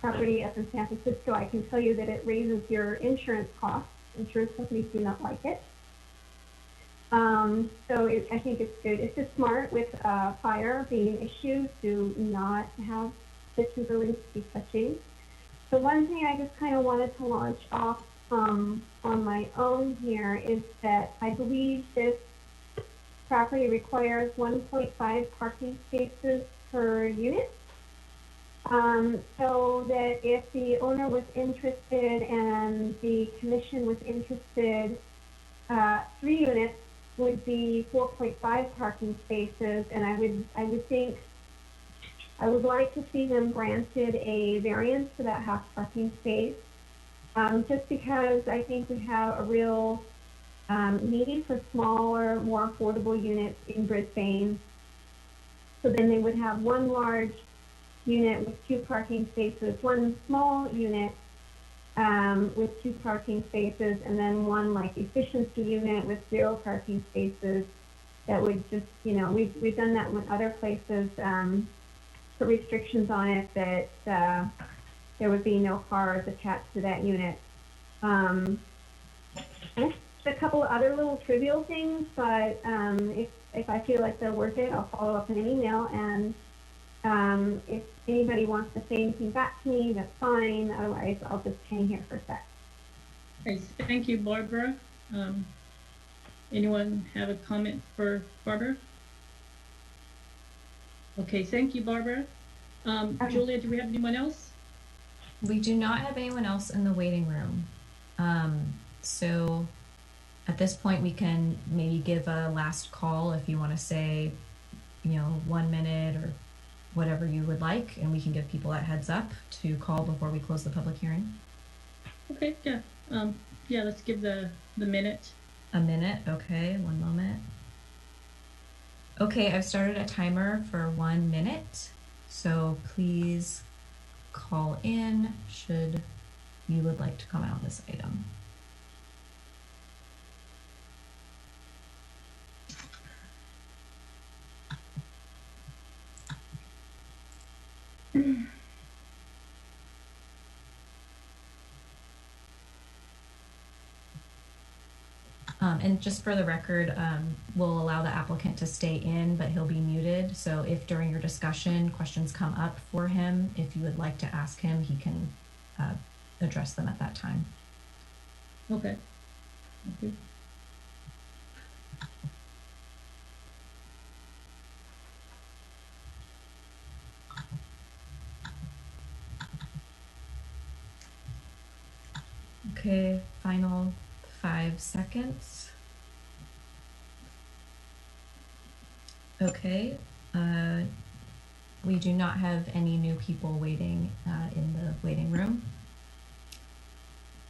property up in San Francisco, I can tell you that it raises your insurance costs. Insurance companies do not like it. I think it's good. It's just smart with fire being an issue to not have the two buildings to be touching. The one thing I just kind of wanted to launch off on my own here is that I believe this property requires 1.5 parking spaces per unit. So that if the owner was interested and the commission was interested, 3 units would be 4.5 parking spaces, and I would think I would like to see them granted a variance for that half parking space, just because I think we have a real need for smaller, more affordable units in Brisbane. So then they would have one large unit with 2 parking spaces, one small unit with 2 parking spaces, and then one like efficiency unit with 0 parking spaces. That would just, we've done that with other places, put restrictions on it that there would be no cars attached to that unit. And a couple of other little trivial things, but if I feel like they're worth it, I'll follow up in an email, and if anybody wants to say anything back to me, that's fine. Otherwise, I'll just hang here for a sec. Okay, thank you, Barbara. Anyone have a comment for Barbara? Okay, thank you, Barbara. Julia, do we have anyone else? We do not have anyone else in the waiting room. So at this point, we can maybe give a last call if you want to say, 1 minute or whatever you would like, and we can give people that heads up to call before we close the public hearing. Okay, yeah. Yeah, let's give the minute. A minute, okay, 1 moment. Okay, I've started a timer for 1 minute, so please call in should you would like to comment on this item. And just for the record, we'll allow the applicant to stay in, but he'll be muted. So if during your discussion questions come up for him, if you would like to ask him, he can address them at that time. Okay. Thank you. Okay, final 5 seconds. Okay, we do not have any new people waiting in the waiting room.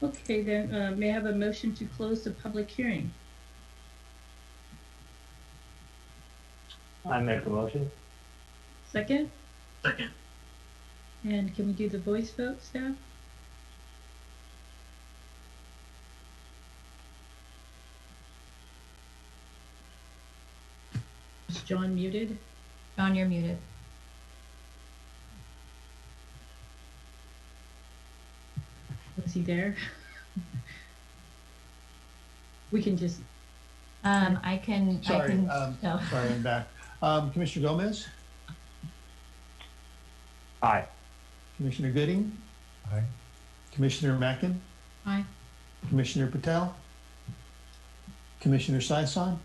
Okay, then may I have a motion to close the public hearing? I make a motion. Second? Second. And can we do the voice vote, staff? Is John muted? John, you're muted. Was he there? We can just. I can. Sorry, No. sorry, I'm back. Commissioner Gomez, Aye. Commissioner Gooding, Aye. Commissioner Mackin, Aye. Commissioner Patel, Commissioner Saison.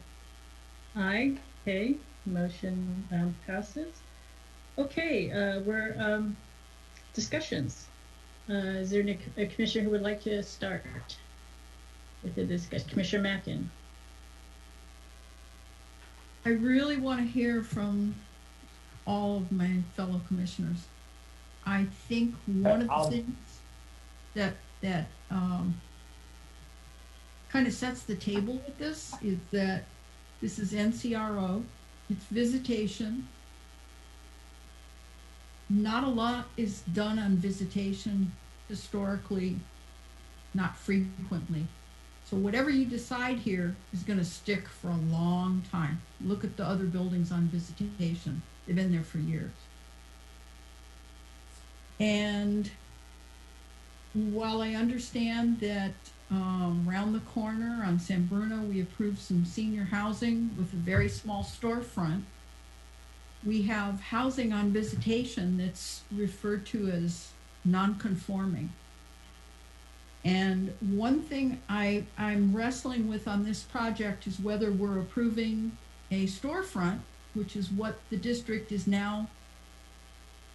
Aye. Okay, motion passes. Okay, we're discussions. Is there a commissioner who would like to start with the discussion? Commissioner Mackin. I really want to hear from all of my fellow commissioners. I think one of the things that that kind of sets the table with this is that this is NCRO, it's visitation. Not a lot is done on visitation historically, not frequently. So whatever you decide here is going to stick for a long time. Look at the other buildings on visitation. They've been there for years. And while I understand that around the corner on San Bruno, we approved some senior housing with a very small storefront, we have housing on visitation that's referred to as non-conforming. And one thing I'm wrestling with on this project is whether we're approving a storefront, which is what the district is now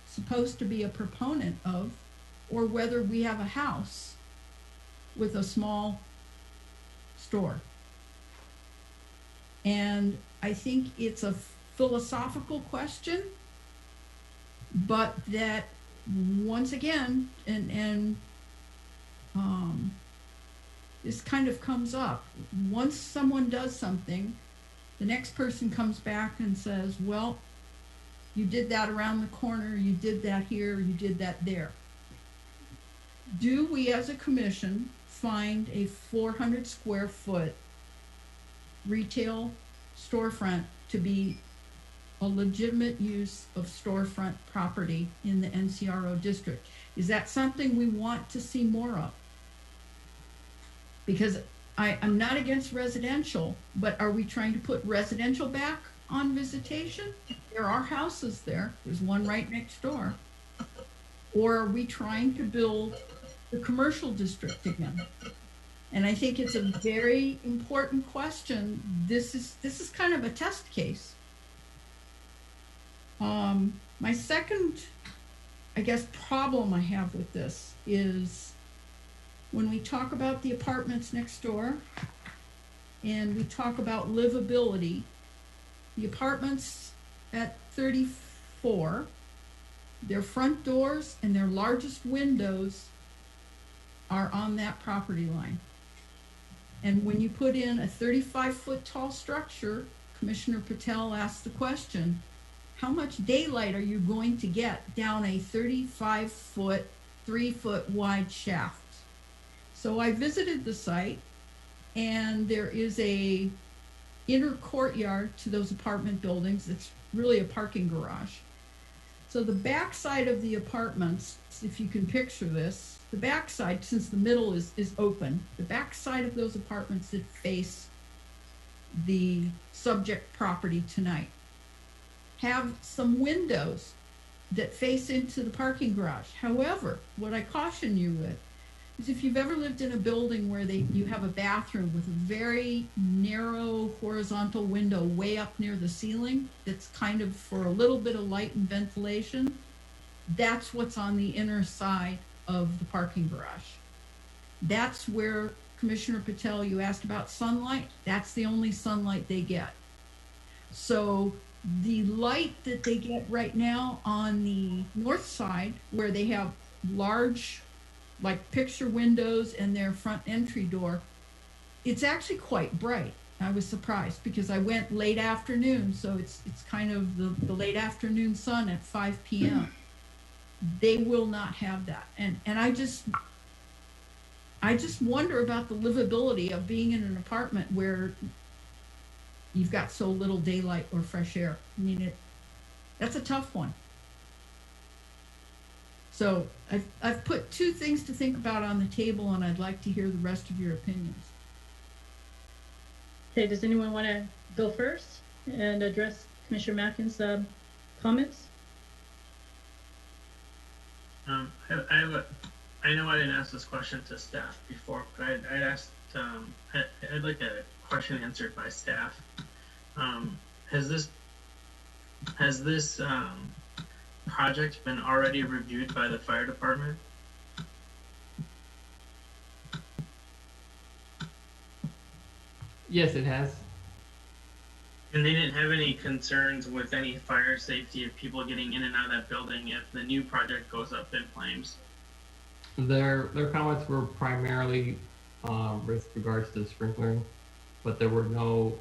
supposed to be a proponent of, or whether we have a house with a small store. And I think it's a philosophical question, but that once again, this kind of comes up. Once someone does something, the next person comes back and says, well, you did that around the corner, you did that here, you did that there. Do we as a commission find a 400 square foot retail storefront to be a legitimate use of storefront property in the NCRO district? Is that something we want to see more of? Because I'm not against residential, but are we trying to put residential back on visitation? There are houses there. There's one right next door. Or are we trying to build the commercial district again? And I think it's a very important question. This is kind of a test case. My second, I guess, problem I have with this is when we talk about the apartments next door and we talk about livability, the apartments at 34, their front doors and their largest windows are on that property line. And when you put in a 35-foot tall structure, Commissioner Patel asked the question, how much daylight are you going to get down a 35-foot, 3-foot wide shaft? So I visited the site, and there is a inner courtyard to those apartment buildings. It's really a parking garage. So the back side of the apartments, if you can picture this, the back side, since the middle is open, the back side of those apartments that face the subject property tonight have some windows that face into the parking garage. However, what I caution you with is if you've ever lived in a building where you have a bathroom with a very narrow horizontal window way up near the ceiling that's kind of for a little bit of light and ventilation, that's what's on the inner side of the parking garage. That's where, Commissioner Patel, you asked about sunlight. That's the only sunlight they get. So the light that they get right now on the north side, where they have large, like picture windows and their front entry door, it's actually quite bright. I was surprised because I went late afternoon, so it's kind of the late afternoon sun at 5 p.m. They will not have that. And I just wonder about the livability of being in an apartment where you've got so little daylight or fresh air. I mean, that's a tough one. So I've put two things to think about on the table, and I'd like to hear the rest of your opinions. Okay, does anyone want to go first and address Commissioner Mackin's comments? I know I didn't ask this question to staff before, but I'd asked, I'd like a question answered by staff. Has this project been already reviewed by the fire department? Yes, it has. And they didn't have any concerns with any fire safety of people getting in and out of that building if the new project goes up in flames? Their comments were primarily with regards to sprinkling, but there were no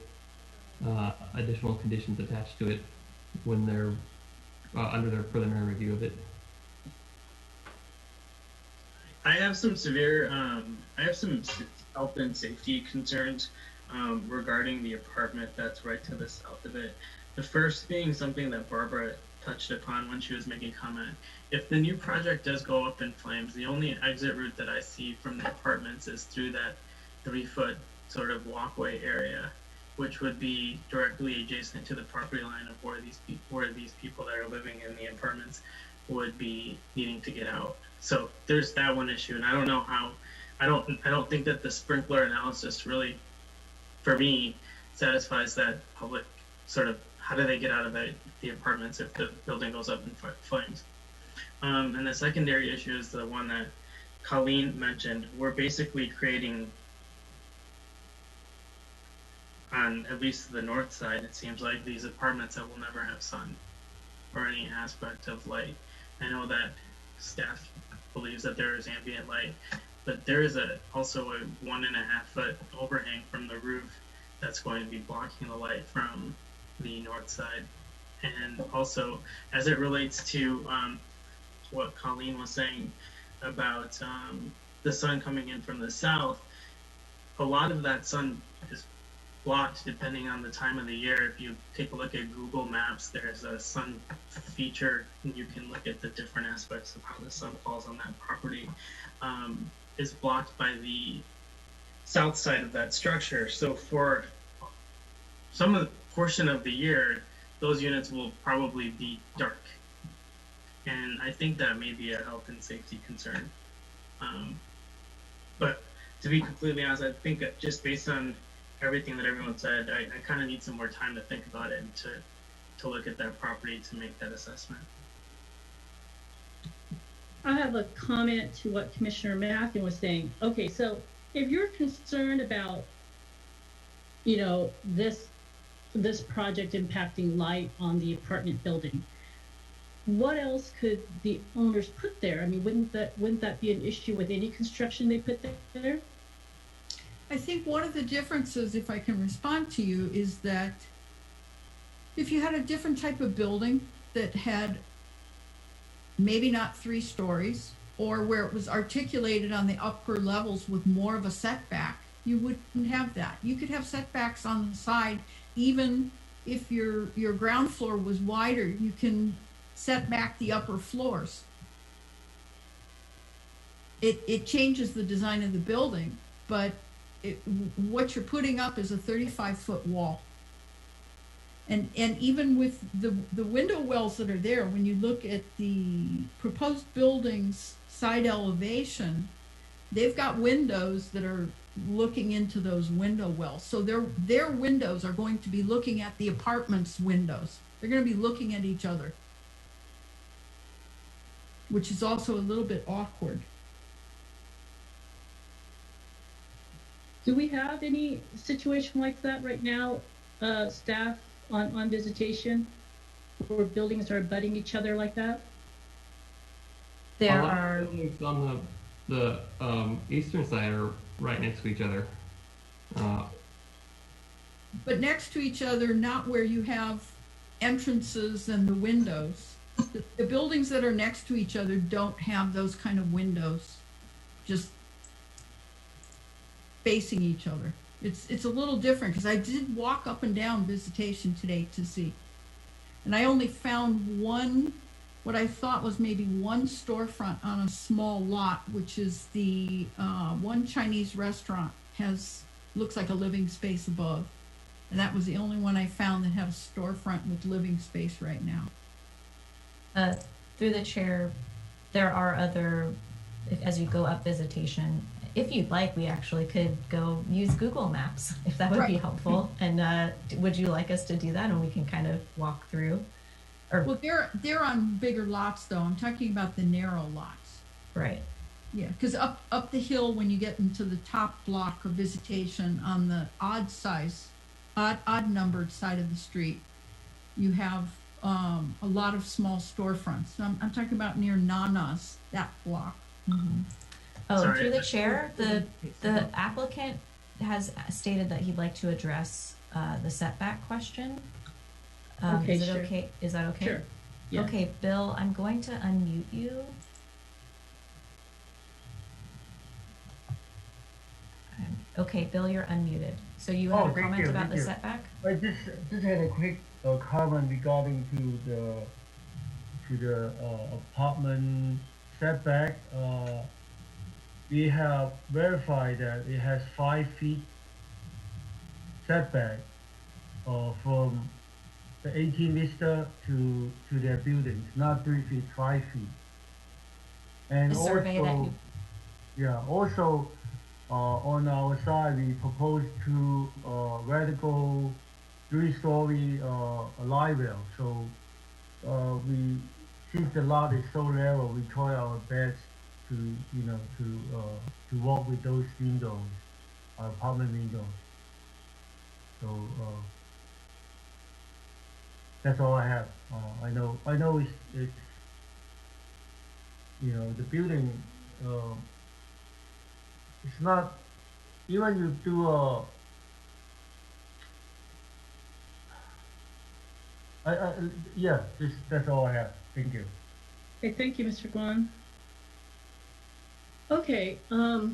additional conditions attached to it when they're under their preliminary review of it. I have some health and safety concerns regarding the apartment that's right to the south of it. The first being something that Barbara touched upon when she was making comment. If the new project does go up in flames, the only exit route that I see from the apartments is through that 3-foot sort of walkway area, which would be directly adjacent to the property line of where these people that are living in the apartments would be needing to get out. So there's that one issue, and I don't know how. I don't think that the sprinkler analysis really, for me, satisfies that public sort of how do they get out of the apartments if the building goes up in flames. And the secondary issue is the one that Colleen mentioned. We're basically creating, on at least the north side, it seems like these apartments that will never have sun or any aspect of light. I know that staff believes that there is ambient light, but there is also a 1.5-foot overhang from the roof that's going to be blocking the light from the north side. And also, as it relates to what Colleen was saying about the sun coming in from the south, a lot of that sun is blocked depending on the time of the year. If you take a look at Google Maps, there's a sun feature, and you can look at the different aspects of how the sun falls on that property. Is blocked by the south side of that structure. So for some of the portion of the year, those units will probably be dark. And I think that may be a health and safety concern. But to be completely honest, I think that just based on everything that everyone said, I kind of need some more time to think about it and to look at that property to make that assessment. I have a comment to what Commissioner Mathen was saying. Okay, so if you're concerned about, you know, this project impacting light on the apartment building, what else could the owners put there? I mean, wouldn't that be an issue with any construction they put there? I think one of the differences, if I can respond to you, is that if you had a different type of building that had maybe not 3 stories, or where it was articulated on the upper levels with more of a setback, you wouldn't have that. You could have setbacks on the side, even if your ground floor was wider, you can set back the upper floors. It changes the design of the building, but what you're putting up is a 35-foot wall. And even with the window wells that are there, when you look at the proposed building's side elevation, they've got windows that are looking into those window wells. So their windows are going to be looking at the apartment's windows. They're going to be looking at each other, which is also a little bit awkward. Do we have any situation like that right now, staff, on visitation, where buildings are abutting each other like that? There A lot are of buildings on the eastern side are right next to each other. But next to each other, not where you have entrances and the windows. The buildings that are next to each other don't have those kind of windows, just facing each other. It's a little different, because I did walk up and down visitation today to see. And I only found one, what I thought was maybe one storefront on a small lot, which is the one Chinese restaurant looks like a living space above. And that was the only one I found that had a storefront with living space right now. through the chair, there are other, as you go up visitation, if you'd like, we actually could go use Google Maps, if that would be helpful. And would you like us to do that, and we can kind of walk through? Or, Well, they're on bigger lots, though. I'm talking about the narrow lots. right. Yeah, because up the hill, when you get into the top block of visitation on the odd numbered side of the street, you have a lot of small storefronts. So I'm talking about near Nana's, that block. Oh, Sorry. through the chair, the applicant has stated that he'd like to address the setback question. Okay, Is it sure. okay? Is that okay? Sure. Yeah. Okay, Bill, I'm going to unmute you. Okay, Bill, you're unmuted. So you had a thank comment you, about thank the you. setback? I just had a quick comment regarding to the apartment setback. We have verified that it has 5 feet setback from the 18 vista to their buildings, not 3 feet, 5 feet. And The survey that you... yeah, also on our side, we propose to vertical 3-story live well. So since the lot is so narrow, we try our best to to work with those windows, apartment windows. So that's all I have. I know it's the building. It's not even you do yeah. That's all I have. Thank you. Okay, thank you, Mr. Guan. Okay, I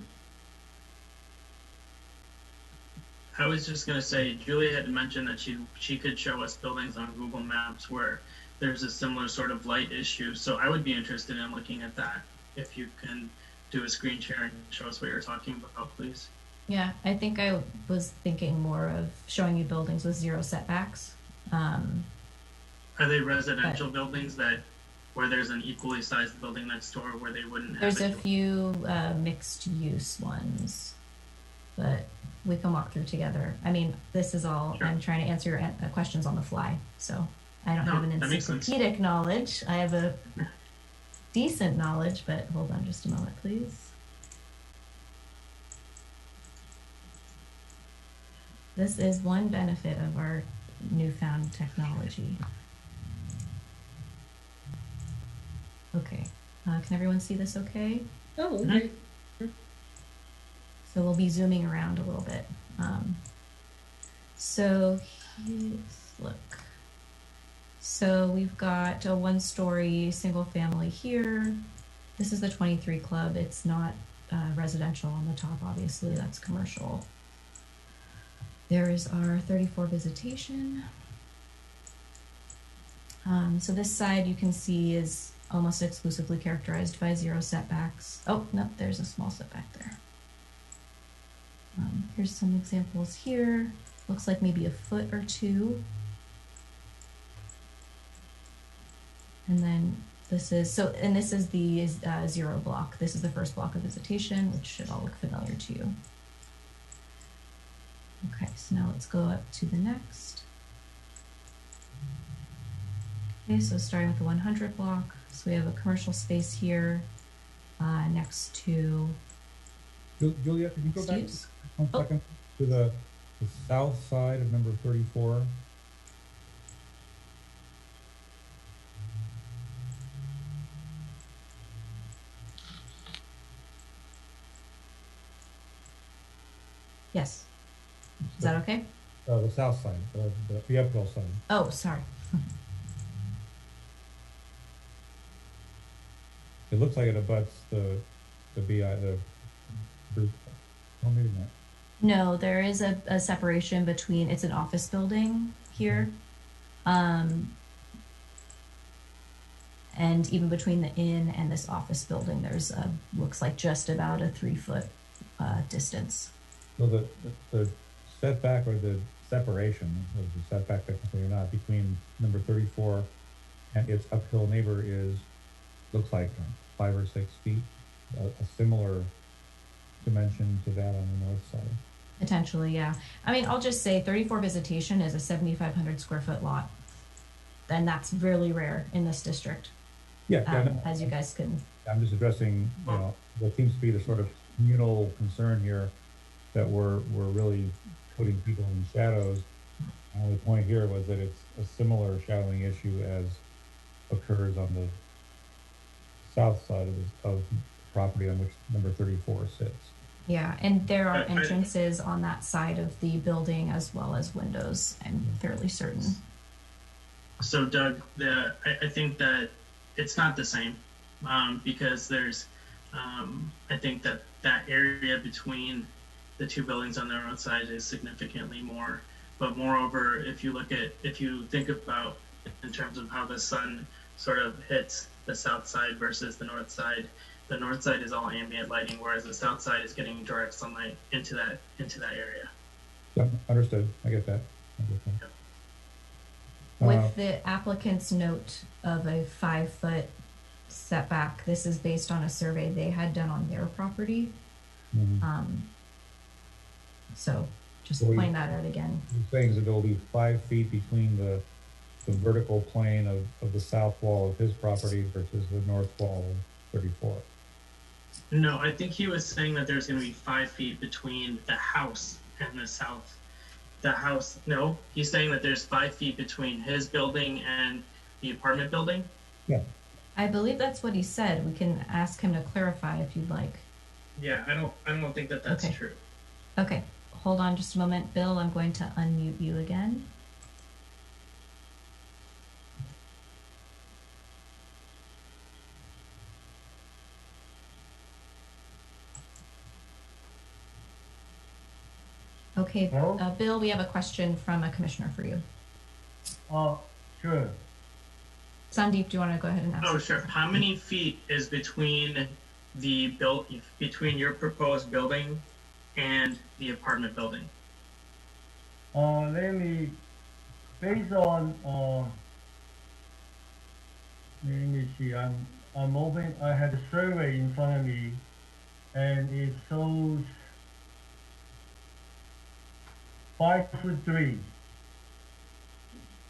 was just gonna say, Julie had mentioned that she could show us buildings on Google Maps where there's a similar sort of light issue. So I would be interested in looking at that if you can do a screen share and show us what you're talking about, please. Yeah, I think I was thinking more of showing you buildings with 0 setbacks. Are they residential buildings where there's an equally sized building next door where they wouldn't have? There's a few mixed use ones, but we can walk through together. I mean, this is all, Sure. I'm trying to answer your questions on the fly, so I don't have an that makes sense. encyclopedic knowledge. I have a decent knowledge, but hold on just a moment, please. This is one benefit of our newfound technology. Okay, can everyone see this okay? oh, okay. So we'll be zooming around a little bit. So look. So we've got a 1-story single family here. This is the 23 Club. It's not residential on the top, obviously, that's commercial. There is our 34 Visitation. So this side you can see is almost exclusively characterized by 0 setbacks. Oh, no, there's a small setback there. Here's some examples here. Looks like maybe a foot or 2. And then this is, and this is the 0 block. This is the first block of Visitation, which should all look familiar to you. Okay, so now let's go up to the next. Okay, so starting with the 100 block. So we have a commercial space here next to... Julia, can you go back use? 1 second to the south side of number 34? Yes. Is that okay? The south side, the uphill side. Oh, sorry. It looks like it abuts the BI, oh, maybe not. No, there is a separation between, it's an office building here. And even between the inn and this office building, there's looks like just about a 3-foot distance. So the setback or the separation, or the setback technically or not, between number 34 and its uphill neighbor looks like 5 or 6 feet, a similar dimension to that on the north side. Potentially, yeah. I mean, I'll just say 34 Visitation is a 7,500 square foot lot. And that's really rare in this district. Yeah, no, as you guys can. I'm just addressing, what seems to be the sort of communal concern here, that we're really putting people in shadows. My only point here was that it's a similar shadowing issue as occurs on the south side of property on which number 34 sits. Yeah, and there are I- entrances on that side of the building as well as windows, I'm fairly certain. So Doug, I think that it's not the same, because there's, I think that that area between the two buildings on the road side is significantly more. But moreover, if you think about in terms of how the sun sort of hits the south side versus the north side is all ambient lighting, whereas the south side is getting direct sunlight into that area. Yeah, understood. I get that. With the applicant's note of a 5-foot setback, this is based on a survey they had done on their property. So just Well, point that out again. You're saying that there'll be 5 feet between the vertical plane of the south wall of his property versus the north wall of 34. No, I think he was saying that there's going to be 5 feet between the house and the south. The house, no, he's saying that there's 5 feet between his building and the apartment building. Yeah. I believe that's what he said. We can ask him to clarify if you'd like. Yeah, I don't think that that's Okay. true. Okay, hold on just a moment. Bill, I'm going to unmute you again. Okay, Hello? Bill, we have a question from a commissioner for you. Sure. Sandeep, do you want to go ahead and ask? Oh, sure. How many feet is between between your proposed building and the apartment building? Let me, based on, let me see, I'm open, I had a survey in front of me, and it shows 5'3".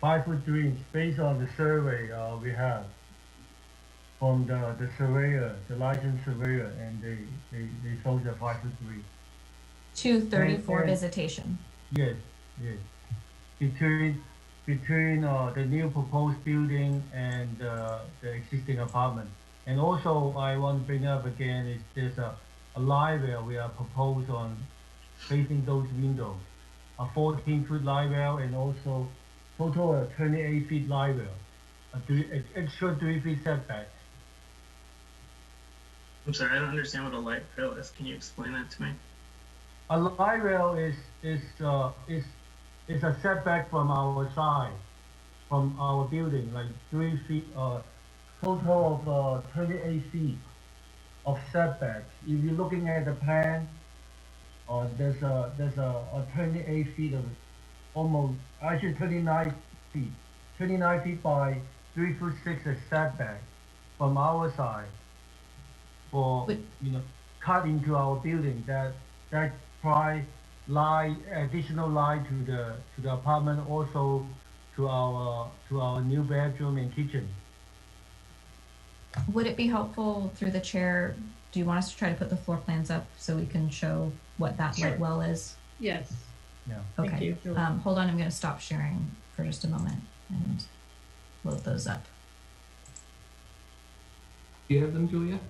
5'3", based on the survey we have from the surveyor, the licensed surveyor, and they showed the 5'3". 234 And- visitation. Yes, yes. Between the new proposed building and the existing apartment. And also, I want to bring up again is there's a live well we are proposed on facing those windows. A 14-foot live well and also total of 28 feet live well. An extra 3 feet setback. I'm sorry, I don't understand what a light rail is. Can you explain that to me? A live well is a setback from our side, from our building, like 3 feet, total of 28 feet of setback. If you're looking at the plan, there's a 28 feet of almost, actually 39 feet. 29 feet by 3'6" of setback from our side for, But- cut into our building that provide light, additional light to the apartment, also to our new bedroom and kitchen. Would it be helpful through the chair? Do you want us to try to put the floor plans up so we can show what that Sure. light well is? Yes. Yeah. Thank Okay. you. Hold on, I'm going to stop sharing for just a moment and load those up. Do you have them, Julia?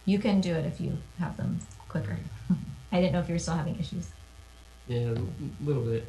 You can do it if you have them quicker. I didn't know if you were still having issues. Yeah, a little bit.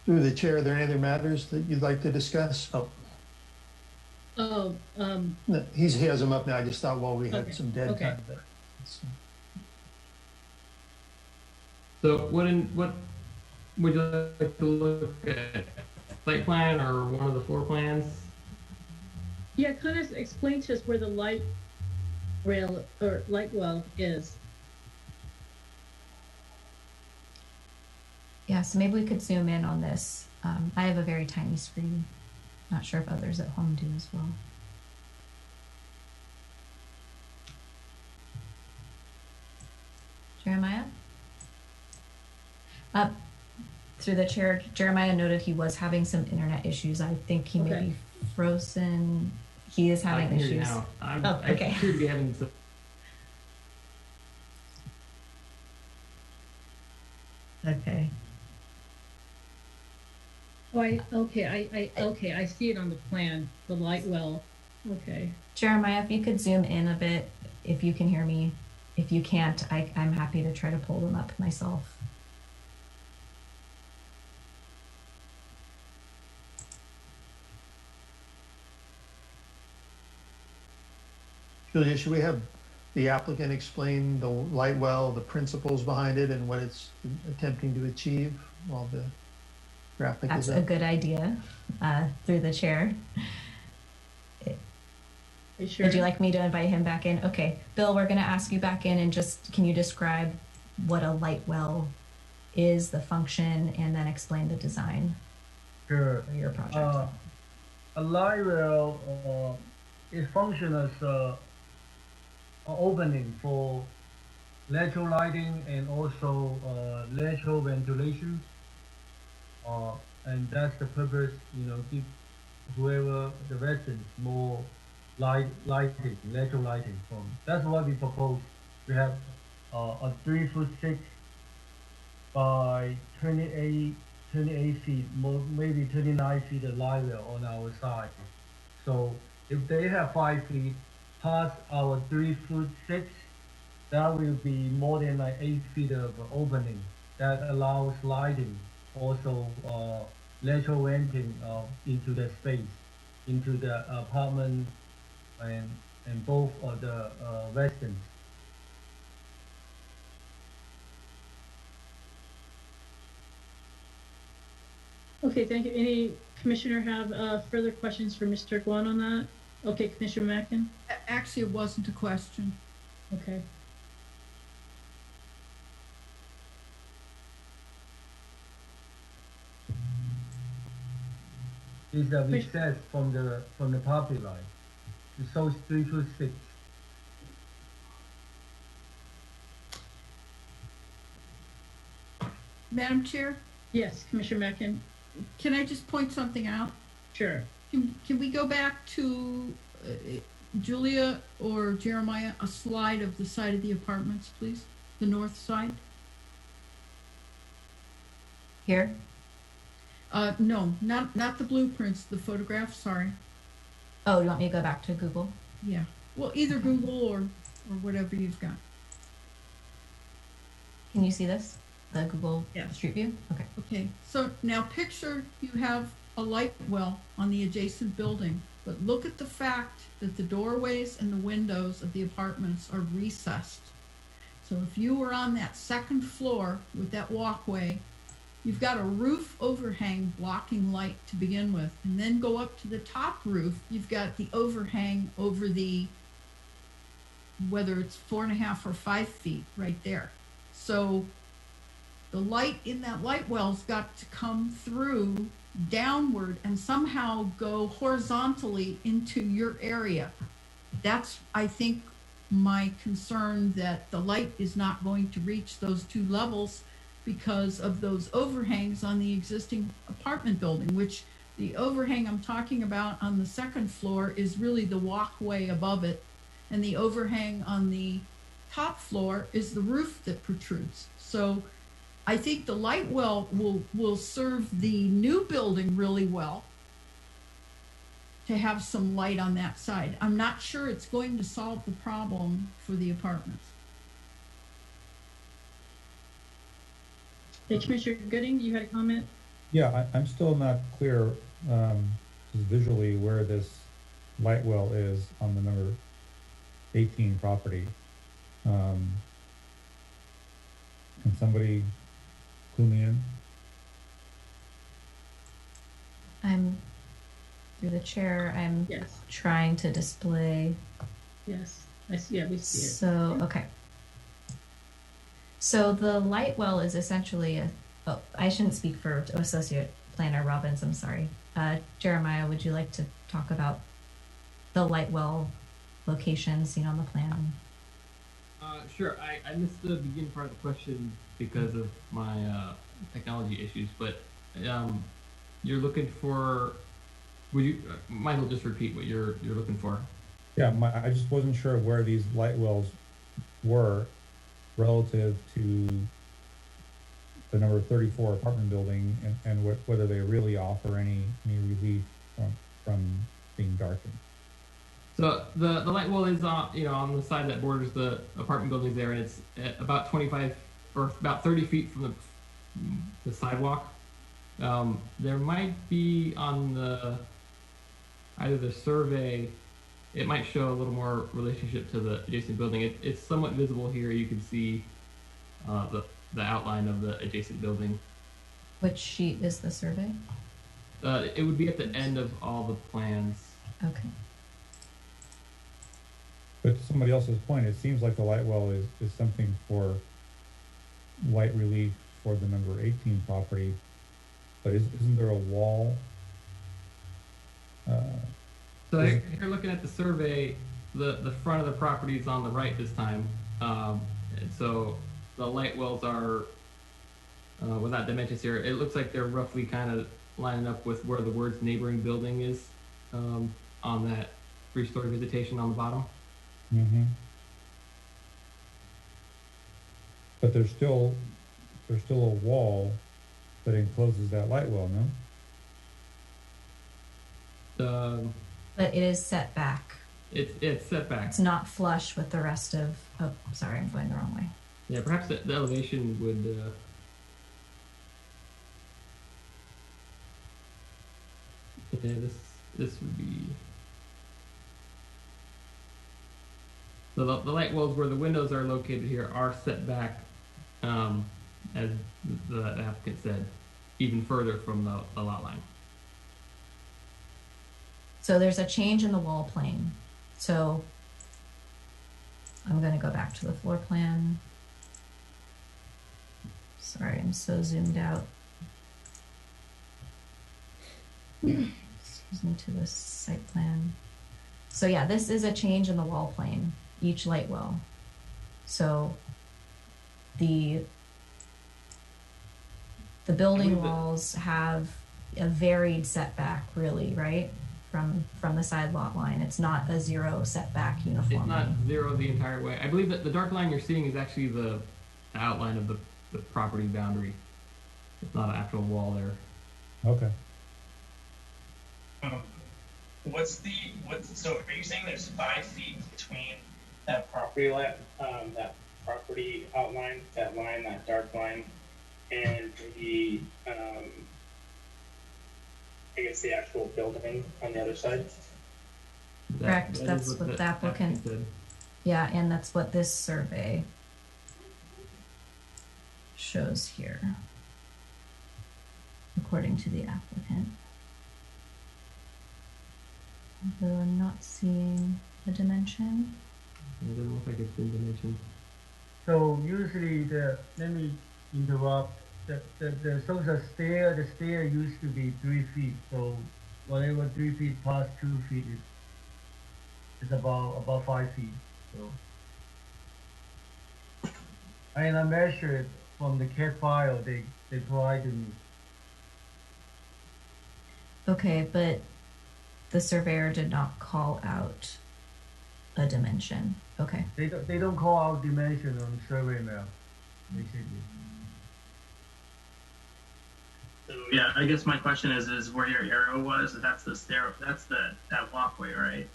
Through the chair, are there any other matters that you'd like to discuss? Oh, Oh, no, he has them up now. I just thought, well, we had Okay, some dead okay. time. But So what Would you like to look at site plan or one of the floor plans? Yeah, kind of explain to us where the light rail or light well is. Yeah, so maybe we could zoom in on this. I have a very tiny screen. Not sure if others at home do as well. Jeremiah? Through the chair, Jeremiah noted he was having some internet issues. I think he may Okay. be frozen. He is I having can hear you issues. now. Oh, okay. I appear to be having some. Okay. Oh, I see it on the plan, the light well. Okay. Jeremiah, if you could zoom in a bit, if you can hear me. If you can't, I'm happy to try to pull them up myself. Julia, should we have the applicant explain the light well, the principles behind it, and what it's attempting to achieve while the graphic That's is a up? good idea, through the chair. You sure? Would you like me to invite him back in? Okay, Bill, we're gonna ask you back in and just, can you describe what a light well is, the function, and then explain the design Sure. for your project? A light rail it functions as an opening for lateral lighting and also lateral ventilation. And that's the purpose, give whoever the residents more lighting, lateral lighting from. That's what we propose. We have a 3'6" by 28 feet, maybe 29 feet of light rail on our side. So if they have 5 feet past our 3'6", that will be more than like 8 feet of opening that allows lighting, also lateral venting into the space, into the apartment and both of the residents. Okay, thank you. Any commissioner have further questions for Mr. Guan on that? Okay, Commissioner Mackin? Actually, it wasn't a question. Okay. Is a recess from the property line. It shows 3'6". Madam Chair, Yes, Commissioner Mackin? can I just point something out? Sure. Can we go back to Julia or Jeremiah, a slide of the side of the apartments, please? The north side? Here? No, not the blueprints, the photographs, sorry. Oh, you want me to go back to Google? Yeah, well, either Google or whatever you've got. Can you see this? The Google Yeah. Street View? Okay. Okay, so now picture you have a light well on the adjacent building, but look at the fact that the doorways and the windows of the apartments are recessed. So if you were on that second floor with that walkway, you've got a roof overhang blocking light to begin with, and then go up to the top roof, you've got the overhang over the, whether it's 4.5 or 5 feet right there. So the light in that light well's got to come through downward and somehow go horizontally into your area. That's, I think, my concern, that the light is not going to reach those 2 levels because of those overhangs on the existing apartment building, which the overhang I'm talking about on the second floor is really the walkway above it, and the overhang on the top floor is the roof that protrudes. So I think the light well will serve the new building really well to have some light on that side. I'm not sure it's going to solve the problem for the apartments. Hey, Commissioner Gooding, you had a comment? Yeah, I'm still not clear visually where this light well is on the number 18 property. Can somebody clue me in? I'm through the chair. I'm Yes, trying to display. yes. I see, yeah, we see it. So, okay. So the light well is essentially oh, I shouldn't speak for Associate Planner Robbins, I'm sorry. Jeremiah, would you like to talk about the light well location seen on the plan? Sure. I missed the beginning part of the question because of my technology issues, but you're looking for. Would you might as well just repeat what you're looking for? Yeah, I just wasn't sure where these light wells were relative to the number 34 apartment building, and whether they really offer any relief from being darkened. So the light well is on the side that borders the apartment buildings there, and it's at about 25 or about 30 feet from the sidewalk. There might be on either the survey, it might show a little more relationship to the adjacent building. It's somewhat visible here. You can see the outline of the adjacent building. Which sheet is the survey? It would be at the end of all the plans. Okay. But to somebody else's point, it seems like the light well is something for light relief for the number 18 property, but isn't there a wall? So if you're looking at the survey, the front of the property is on the right this time. And so the light wells are, without dimensions here, it looks like they're roughly kind of lining up with where the words neighboring building is on that 3-story visitation on the bottom. Mm-hmm. But there's still a wall that encloses that light well, no? But it is set back. It's set back. It's not flush with the rest of. Oh, sorry, I'm going the wrong way. Yeah, perhaps the elevation would. Yeah, this would be. So the light wells where the windows are located here are set back, as the applicant said, even further from the lot line. So there's a change in the wall plane. So I'm going to go back to the floor plan. Sorry, I'm so zoomed out. Excuse me, to this site plan. So yeah, this is a change in the wall plane, each light well. So the building walls have a varied setback, really, right? From the side lot line. It's not a zero setback uniformly. It's not zero the entire way. I believe that the dark line you're seeing is actually the outline of the property boundary. It's not an actual wall there. Okay. So are you saying there's 5 feet between that property line, that property outline, that line, that dark line, and the I guess the actual building on the other side? Correct. That's what the applicant said. Yeah, and that's what this survey shows here, according to the applicant. Although I'm not seeing the dimension. It doesn't look like it's been dimensioned. So usually let me interrupt. So the stair used to be 3 feet. So whatever 3 feet past 2 feet is about 5 feet. So and I measured from the CAD file they provided me. Okay, but the surveyor did not call out a dimension. Okay. They don't call out dimension on survey map, basically. So yeah, I guess my question is where your arrow was, that's the stair, that's that walkway, right?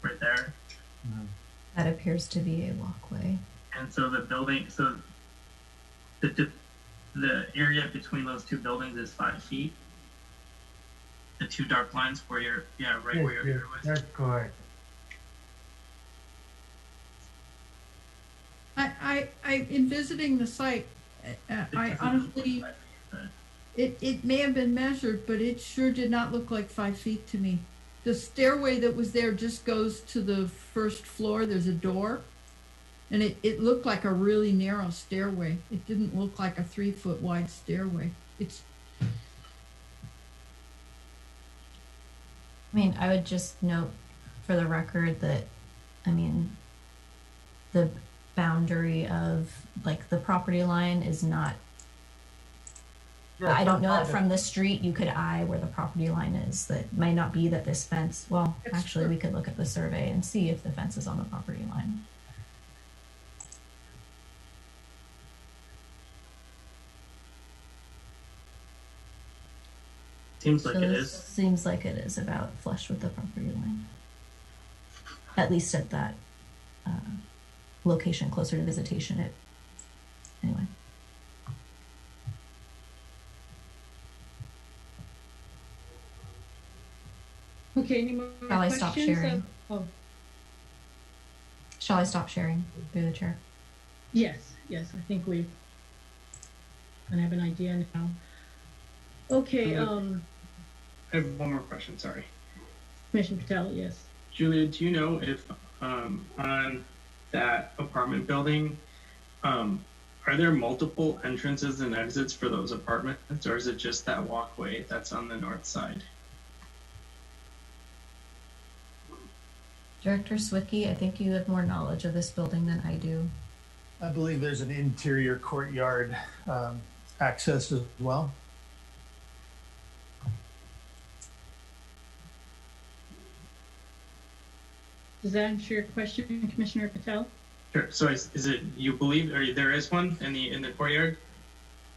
Right there. Mm-hmm. That appears to be a walkway. And so the building, so the area between those two buildings is 5 feet. The two dark lines where your where your arrow was. That's correct. In visiting the site, I honestly, It may have been measured, but it sure did not look like 5 feet to me. The stairway that was there just goes to the first floor. There's a door. And it looked like a really narrow stairway. It didn't look like a 3-foot wide stairway. It's, I mean, I would just note for the record that, I mean, the boundary of like the property line is not, Yeah, I don't know that sometimes- from the street you could eye where the property line is. That might not be that this fence, well, It's actually true. we could look at the survey and see if the fence is on the property line. Seems like So it this is. seems like it is about flush with the property line. At least at that location closer to visitation. Anyway. Okay, any more Shall I questions? stop sharing? Oh, Shall I stop sharing through the chair? yes, I think we kind of have an idea now. Okay, I have one more question, sorry. Commissioner Patel, yes. Julia, do you know if on that apartment building, are there multiple entrances and exits for those apartments, or is it just that walkway that's on the north side? Director Swicky, I think you have more knowledge of this building than I do. I believe there's an interior courtyard access as well. Does that answer your question, Commissioner Patel? Sure. So is it you believe, or there is one in the courtyard?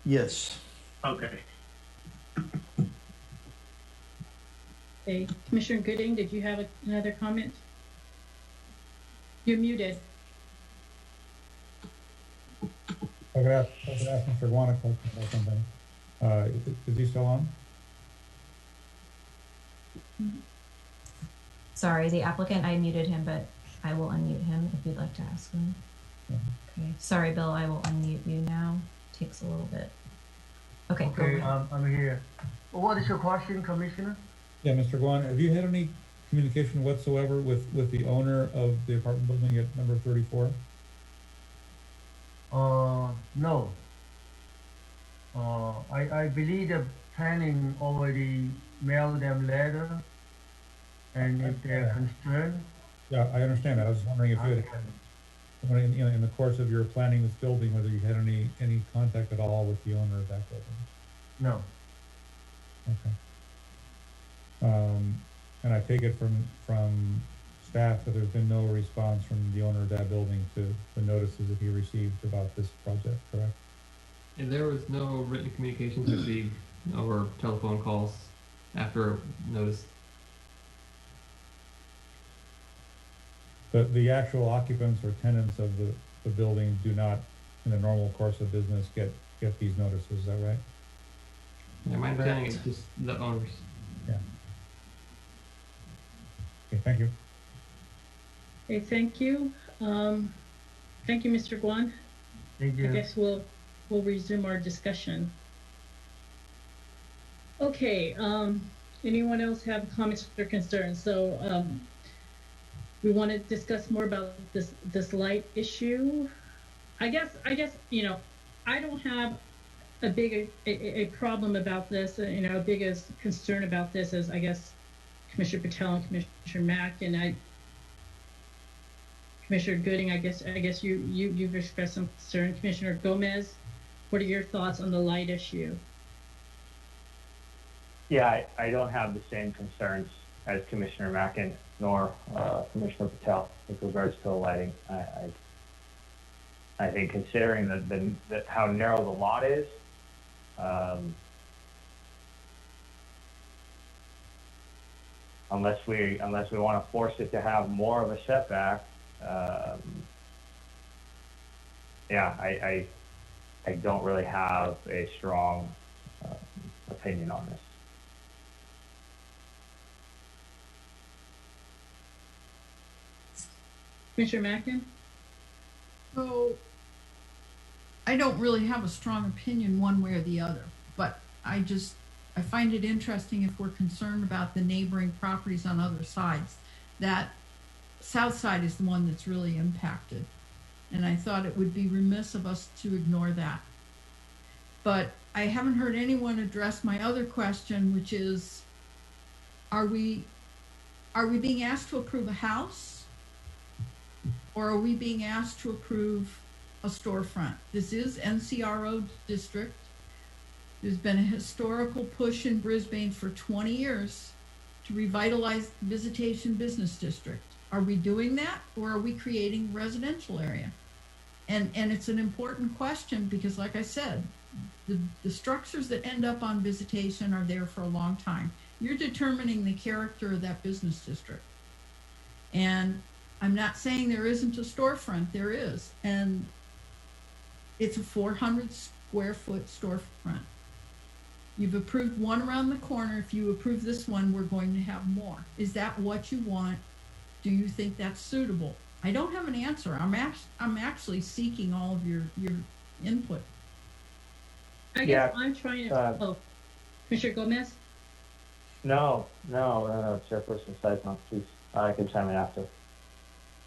Yes. Okay. Okay, Commissioner Gooding, did you have another comment? You're muted. I could ask Mr. Guan a question about something. Is he still on? Sorry, the applicant, I muted him, but I will unmute him if you'd like to ask him. Yeah. Okay, sorry, Bill, I will unmute you now. Takes a little bit. Okay, go Okay, ahead. I'm here. What is your question, Commissioner? Yeah, Mr. Guan, have you had any communication whatsoever with the owner of the apartment building at number 34? No. I believe the planning already mailed them letter, and if they're concerned, Yeah, I understand that. I was wondering if you had, in the course of your planning this building, whether you had any contact at all with the owner of that building? no. Okay. And I take it from staff that there's been no response from the owner of that building to the notices that he received about this project, correct? And there was no written communications received or telephone calls after notice. The actual occupants or tenants of the building do not, in the normal course of business, get these notices, is that right? Yeah, my understanding is just the owners. Yeah. Okay, thank you. Okay, thank you. Thank you, Mr. Guan. Thank I you. guess we'll resume our discussion. Okay, anyone else have comments or concerns? So, we want to discuss more about this light issue. I guess, you know, I don't have a big a problem about this, you know, biggest concern about this as I guess Commissioner Patel and Commissioner Mack and Commissioner Gooding, I guess you've expressed some concern. Commissioner Gomez, what are your thoughts on the light issue? Yeah, I don't have the same concerns as Commissioner Mackin nor Commissioner Patel with regards to the lighting. I think considering the how narrow the lot is, unless we want to force it to have more of a setback, yeah, I don't really have a strong opinion on this. Commissioner Mackin? So I don't really have a strong opinion one way or the other, but I find it interesting if we're concerned about the neighboring properties on other sides. That south side is the one that's really impacted. And I thought it would be remiss of us to ignore that. But I haven't heard anyone address my other question, which is, are we being asked to approve a house? Or are we being asked to approve a storefront? This is NCRO district. There's been a historical push in Brisbane for 20 years to revitalize the visitation business district. Are we doing that, or are we creating a residential area? And it's an important question because, like I said, the structures that end up on visitation are there for a long time. You're determining the character of that business district. And I'm not saying there isn't a storefront, there is. And it's a 400 square foot storefront. You've approved one around the corner. If you approve this one, we're going to have more. Is that what you want? Do you think that's suitable? I don't have an answer. I'm actually seeking all of your input. I guess I'm trying to, Commissioner Gomez? No, Chairperson Seidman, please, I can chime in after.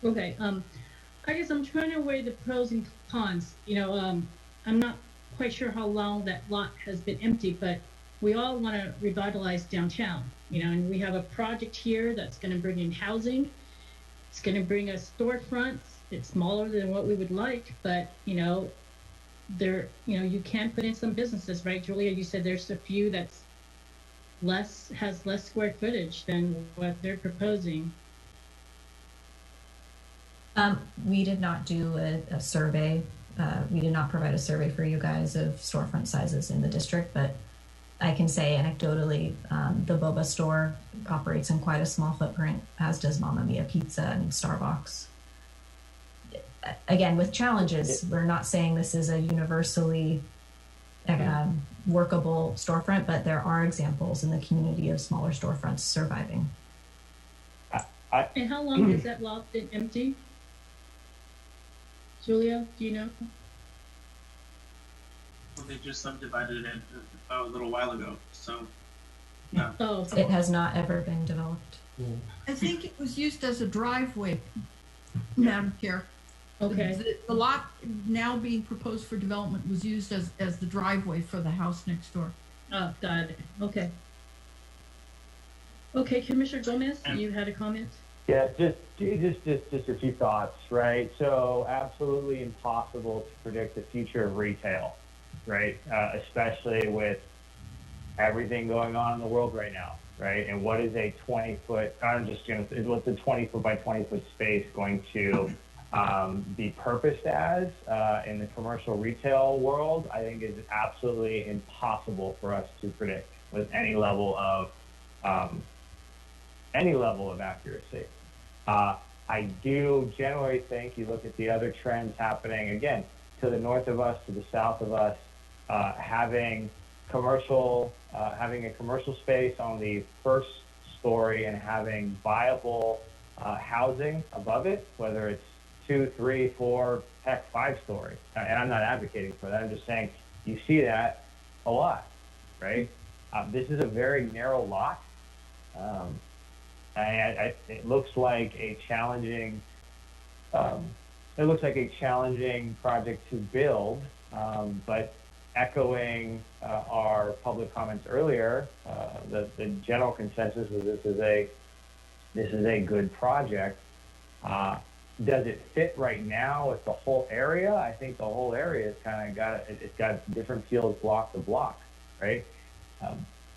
Okay, I guess I'm trying to weigh the pros and cons. I'm not quite sure how long that lot has been empty, but we all want to revitalize downtown, and we have a project here that's going to bring in housing. It's going to bring us storefronts. It's smaller than what we would like, but you can put in some businesses, right, Julia? You said there's a few that's has less square footage than what they're proposing. We did not do a survey. We did not provide a survey for you guys of storefront sizes in the district, but I can say anecdotally, the Boba store operates in quite a small footprint, as does Mamma Mia Pizza and Starbucks. Again, with challenges, we're not saying this is a universally workable storefront, but there are examples in the community of smaller storefronts surviving. And how long has that lot been empty? Julia, do you know? Well, they just subdivided it a little while ago, so yeah. Oh, it has not ever been developed. I think it was used as a driveway, Madam Chair. Okay. The lot now being proposed for development was used as the driveway for the house next door. Oh, got it. Okay. Okay, Commissioner Gomez, you had a comment? Yeah, just a few thoughts, right? So absolutely impossible to predict the future of retail, right? Especially with everything going on in the world right now, right? And what is a 20-foot, what's a 20-foot by 20-foot space going to be purposed as in the commercial retail world? I think is absolutely impossible for us to predict with any level of accuracy. I do generally think you look at the other trends happening, again, to the north of us, to the south of us, having a commercial space on the first story and having viable housing above it, whether it's 2, 3, 4, heck, 5 story. And I'm not advocating for that. I'm just saying you see that a lot, right? This is a very narrow lot. It looks like a challenging. Project to build, but echoing our public comments earlier, the general consensus is this is a good project. Does it fit right now with the whole area? I think the whole area has kind of it's got different fields block to block, right?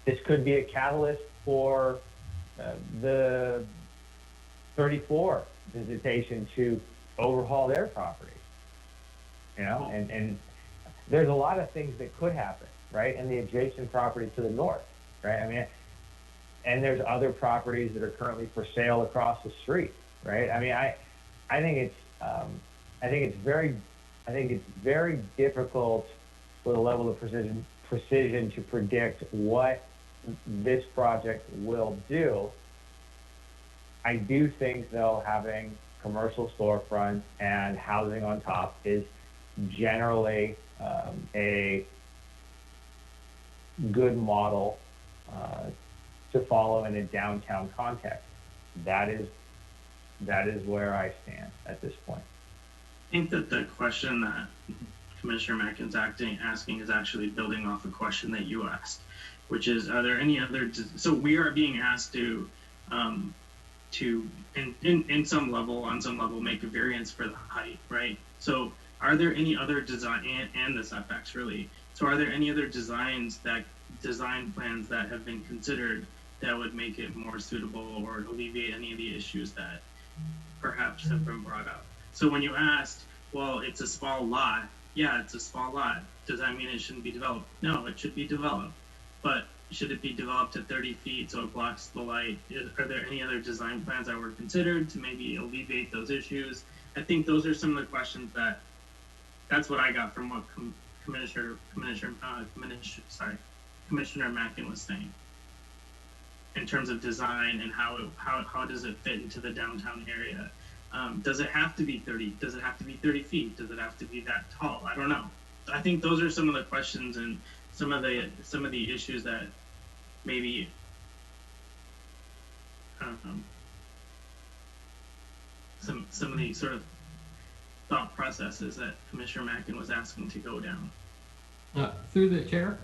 This could be a catalyst for the 34 visitation to overhaul their property, and there's a lot of things that could happen, right? And the adjacent property to the north, right? I mean, and there's other properties that are currently for sale across the street, right? I mean, I think it's very difficult with a level of precision to predict what this project will do. I do think, though, having commercial storefront and housing on top is generally good model to follow in a downtown context. That is where I stand at this point. I think that the question that Commissioner Mackin's asking is actually building off a question that you asked, which is, are there any other, so we are being asked to on some level, make a variance for the height, right? So are there any other design, and the setbacks really, so are there any other design plans that have been considered that would make it more suitable or alleviate any of the issues that perhaps have been brought up? So when you asked, well, it's a small lot, yeah, it's a small lot. Does that mean it shouldn't be developed? No, it should be developed. But should it be developed to 30 feet so it blocks the light? Are there any other design plans that were considered to maybe alleviate those issues? I think those are some of the questions that's what I got from what Commissioner Mackin was saying in terms of design and how does it fit into the downtown area? Does it have to be 30? Does it have to be 30 feet? Does it have to be that tall? I don't know. I think those are some of the questions and some of the issues that maybe some of the sort of thought processes that Commissioner Mackin was asking to go down. Through the chair,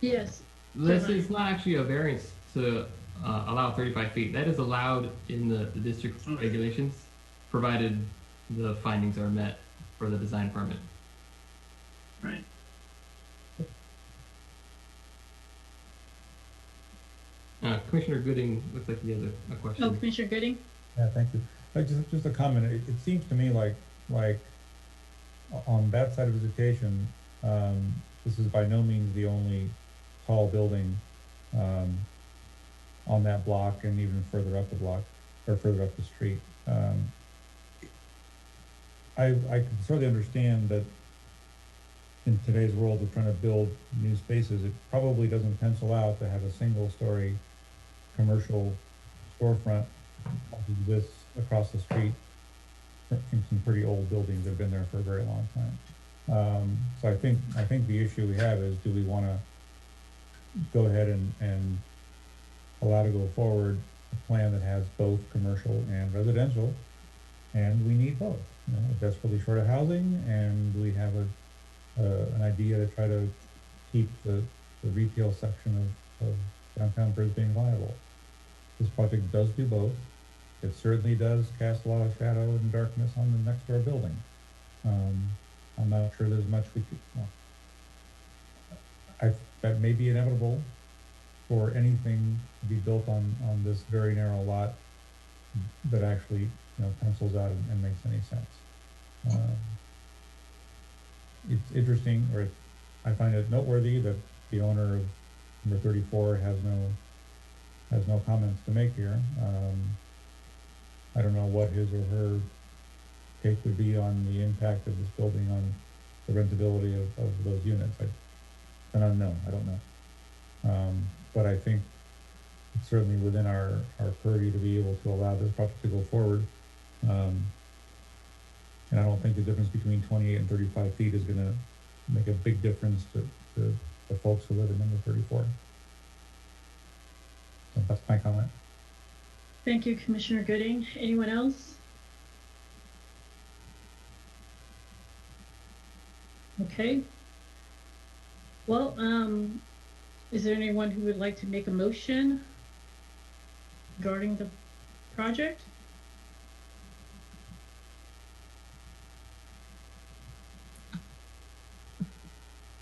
Yes. this is not actually a variance to allow 35 feet. That is allowed in the district regulations, provided the findings are met for the design permit. Right. Commissioner Gooding looks like he has a question. Oh, Commissioner Gooding? Yeah, thank you. Just a comment. It seems to me like on that side of visitation, this is by no means the only tall building on that block and even further up the block or further up the street. I can certainly understand that in today's world of trying to build new spaces, it probably doesn't pencil out to have a single-story commercial storefront like this across the street in some pretty old buildings that have been there for a very long time. So I think the issue we have is, do we want to go ahead and allow to go forward a plan that has both commercial and residential, and we need both. You know, we're desperately short of housing, and we have an idea to try to keep the retail section of downtown Brisbane viable. This project does do both. It certainly does cast a lot of shadow and darkness on the next door building. I'm not sure there's much we could, that may be inevitable for anything to be built on this very narrow lot that actually, pencils out and makes any sense. It's interesting, or I find it noteworthy that the owner of number 34 has no comments to make here. I don't know what his or her take would be on the impact of this building on the rentability of those units. It's an unknown. I don't know. But I think it's certainly within our purview to be able to allow this project to go forward. And I don't think the difference between 28 and 35 feet is going to make a big difference to the folks who live in number 34. So that's my comment. Thank you, Commissioner Gooding. Anyone else? Okay. Well, is there anyone who would like to make a motion regarding the project?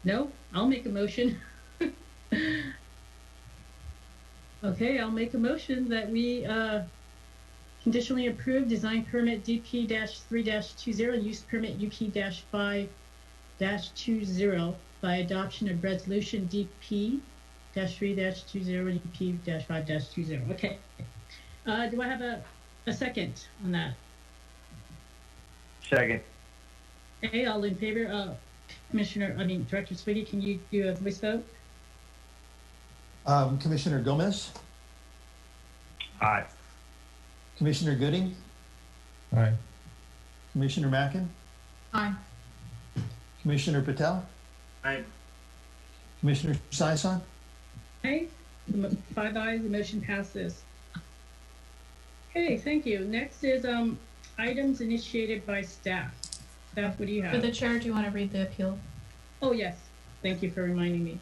No? I'll make a motion. Okay, I'll make a motion that we conditionally approve design permit DP-3-20, use permit UP-5-20 by adoption of resolution DP-3-20 UP-5-20. Okay. Do I have a second on that? Second. Okay, all in favor? Director Sweeney, can you do a voice vote? Commissioner Gomez? Aye. Commissioner Gooding? Aye. Commissioner Mackin? Aye. Commissioner Patel? Aye. Commissioner Saison? Aye. 5 ayes, the motion passes. Okay, thank you. Next is items initiated by staff. Staff, what do you For have? the chair, do you want to read the appeal? Oh, yes. Thank you for reminding me.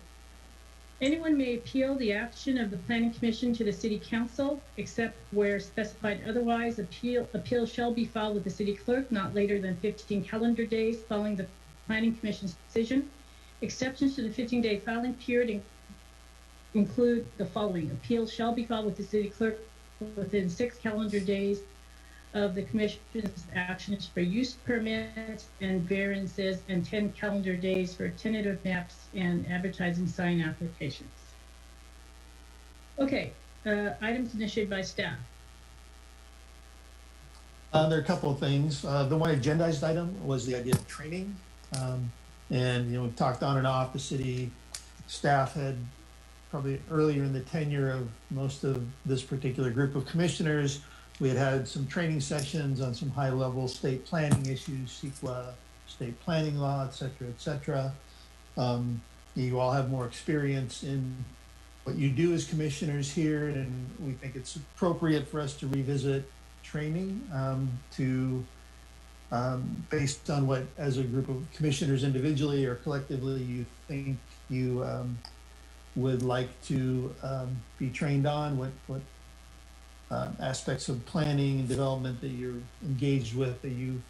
Anyone may appeal the action of the Planning Commission to the City Council, except where specified otherwise. Appeal shall be filed with the City Clerk not later than 15 calendar days following the Planning Commission's decision. Exceptions to the 15-day filing period include the following. Appeal shall be filed with the City Clerk within 6 calendar days of the Commission's actions for use permits and variances, and 10 calendar days for tentative maps and advertising sign applications. Okay, items initiated by staff. There are a couple of things. The one agendized item was the idea of training. And, we've talked on and off. The city staff had probably earlier in the tenure of most of this particular group of commissioners, we had some training sessions on some high-level state planning issues, CEQA, state planning law, et cetera, you all have more experience in what you do as commissioners here, and we think it's appropriate for us to revisit training based on what, as a group of commissioners individually or collectively, you think you would like to be trained on, what aspects of planning and development that you're engaged with that you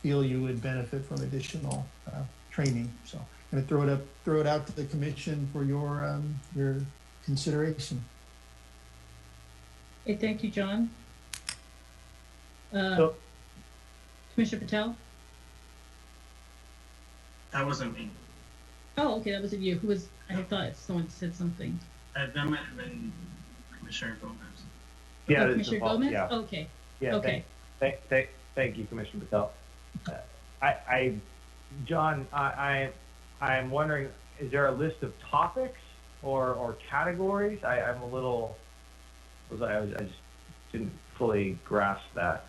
feel you would benefit from additional training. So I'm going to throw it out to the commission for your consideration. Okay, thank you, John. Commissioner Patel? That wasn't me. Oh, okay, that wasn't you. Who was, I thought someone said something. That might have been Commissioner Gomez. Yeah, Commissioner Gomez? Yeah. Okay. Yeah. Okay. Thank you, Commissioner Patel. John, I'm wondering, is there a list of topics or categories? I just didn't fully grasp that.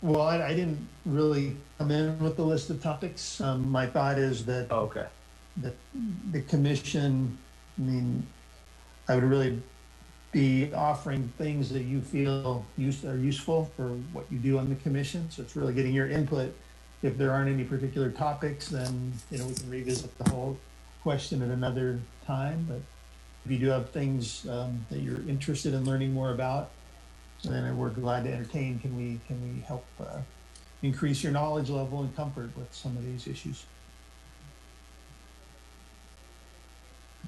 Well, I didn't really come in with the list of topics. My thought is that the commission, I would really be offering things that you feel are useful for what you do on the commission. So it's really getting your input. If there aren't any particular topics, then we can revisit the whole question at another time. But if you do have things that you're interested in learning more about, then we're glad to entertain. Can we help increase your knowledge level and comfort with some of these issues?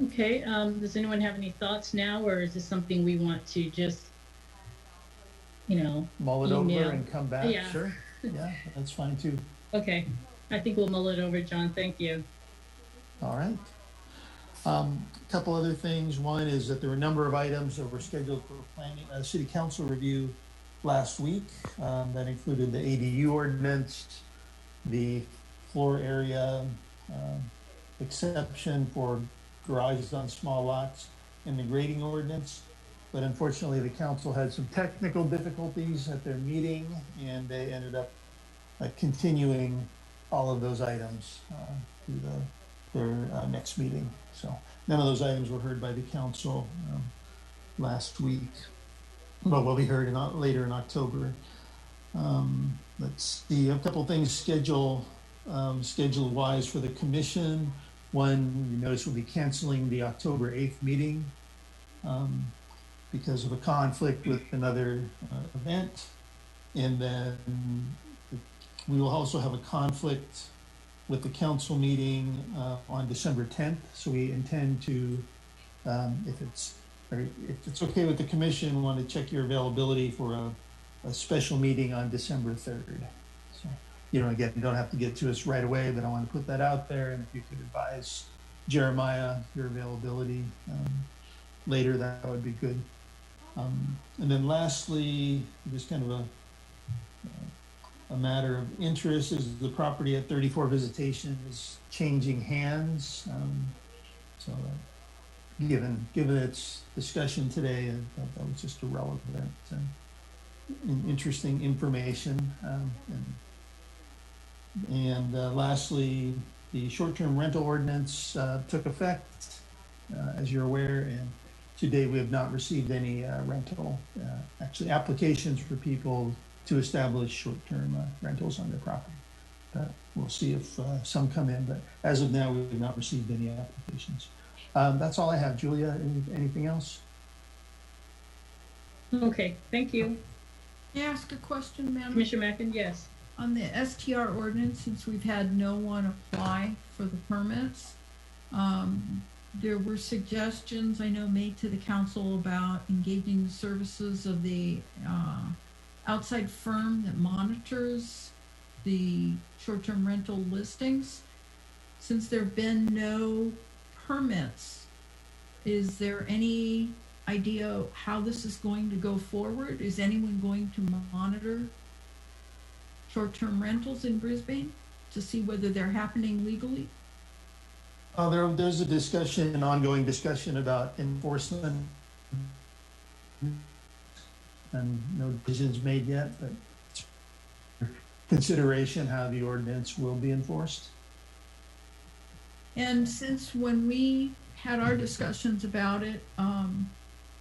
Okay, does anyone have any thoughts now, or is this something we want to just, mull it over and come back? Yeah. Sure. Yeah, that's fine too. Okay, I think we'll mull it over, John. Thank you. All right. A couple other things. One is that there were a number of items that were scheduled for planning, city council review last week. That included the ADU ordinance, the floor area exception for garages on small lots, and the grading ordinance. But unfortunately, the council had some technical difficulties at their meeting, and they ended up continuing all of those items to their next meeting. So none of those items were heard by the council last week, but will be heard later in October. Let's see, a couple things schedule-wise for the commission. One, you notice we'll be canceling the October 8th meeting because of a conflict with another event. And then we will also have a conflict with the council meeting on December 10th. So we intend to, if it's okay with the commission, we want to check your availability for a special meeting on December 3rd. So, again, you don't have to get to us right away, but I want to put that out there. And if you could advise Jeremiah your availability later, that would be good. And then lastly, just kind of a matter of interest is the property at 34 Visitation is changing hands. So given its discussion today, I thought that was just a relevant and interesting information. And lastly, the short-term rental ordinance took effect as you're aware, and to date, we have not received any rental, actually applications for people to establish short-term rentals on their property. We'll see if some come in, but as of now, we've not received any applications. That's all I have. Julia, anything else? Okay, thank you. May I ask a question, Madam? Commissioner Mackin, yes. On the STR ordinance, since we've had no one apply for the permits, there were suggestions I know made to the council about engaging the services of the outside firm that monitors the short-term rental listings. Since there have been no permits, is there any idea how this is going to go forward? Is anyone going to monitor short-term rentals in Brisbane to see whether they're happening legally? There's a discussion, an ongoing discussion about enforcement, and no decisions made yet, but consideration how the ordinance will be enforced. And since when we had our discussions about it,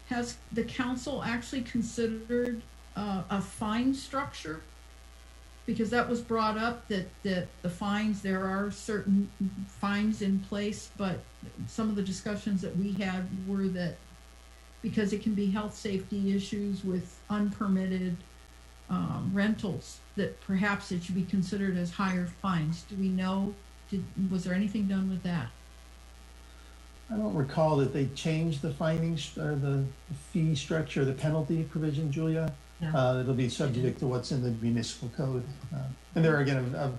has the council actually considered a fine structure? Because that was brought up that the fines, there are certain fines in place, but some of the discussions that we had were that because it can be health safety issues with unpermitted rentals, that perhaps it should be considered as higher fines. Do we know, was there anything done with that? I don't recall that they changed the findings or the fee structure, the penalty provision, Julia. No. It'll be subject to what's in the municipal code. And there are, again, a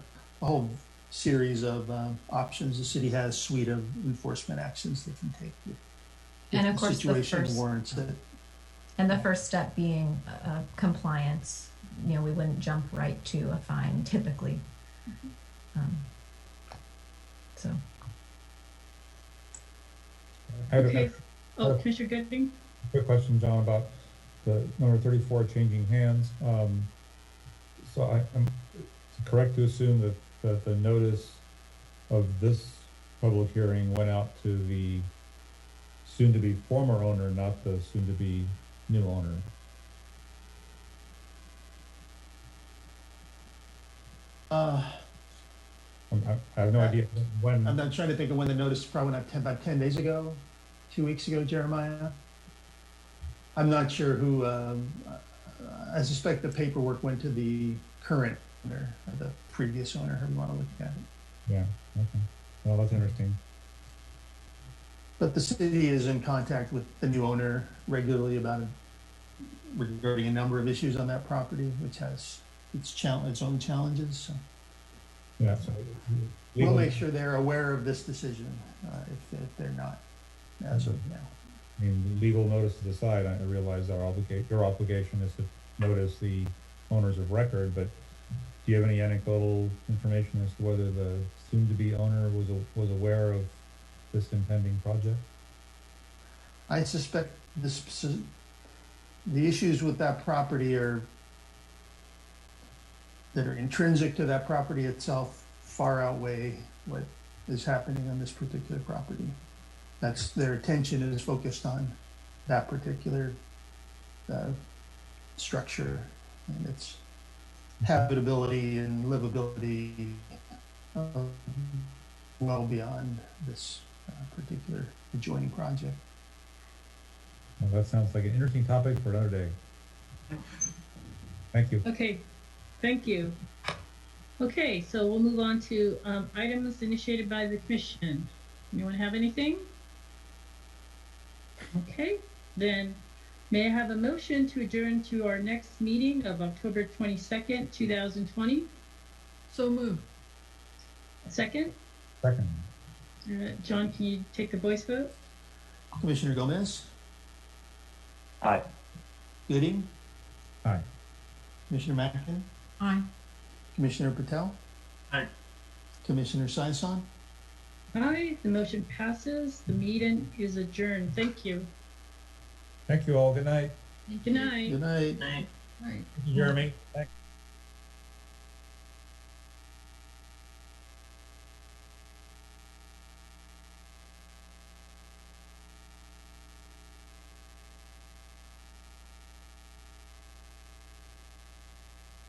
whole series of options. The city has a suite of enforcement actions they can take if And of course, the situation first, warrants it. and the first step being compliance. You know, we wouldn't jump right to a fine typically. So. Okay. Oh, Commissioner Gooding? Quick question, John, about the number 34 changing hands. So I'm correct to assume that the notice of this public hearing went out to the soon-to-be former owner, not the soon-to-be new owner? I have no idea when. I'm not trying to think of when the notice probably went out about 10 days ago, 2 weeks ago, Jeremiah. I'm not sure who, I suspect the paperwork went to the current owner, or the previous owner, however you want to look at it. Yeah, okay. Well, that's interesting. But the city is in contact with the new owner regularly regarding a number of issues on that property, which has its own challenges. So. Yeah, so we'll make sure they're aware of this decision if they're not as of now. I mean, legal notices aside, I realize your obligation is to notice the owners of record, but do you have any anecdotal information as to whether the soon-to-be owner was aware of this impending project? I suspect the issues with that property that are intrinsic to that property itself far outweigh what is happening on this particular property. Their attention is focused on that particular structure and its habitability and livability well beyond this particular adjoining project. Well, that sounds like an interesting topic for another day. Thank you. Okay, thank you. Okay, so we'll move on to items initiated by the commission. Anyone have anything? Okay, then may I have a motion to adjourn to our next meeting of October 22nd, 2020? So moved. Second? Second. John, can you take the voice vote? Commissioner Gomez? Aye. Gooding? Aye. Commissioner Mackin? Aye. Commissioner Patel? Aye. Commissioner Saison? Aye, the motion passes. The meeting is adjourned. Thank you. Thank you all. Good night. Thank Good you. night. Good night. Night. Right. Jeremy. Thanks.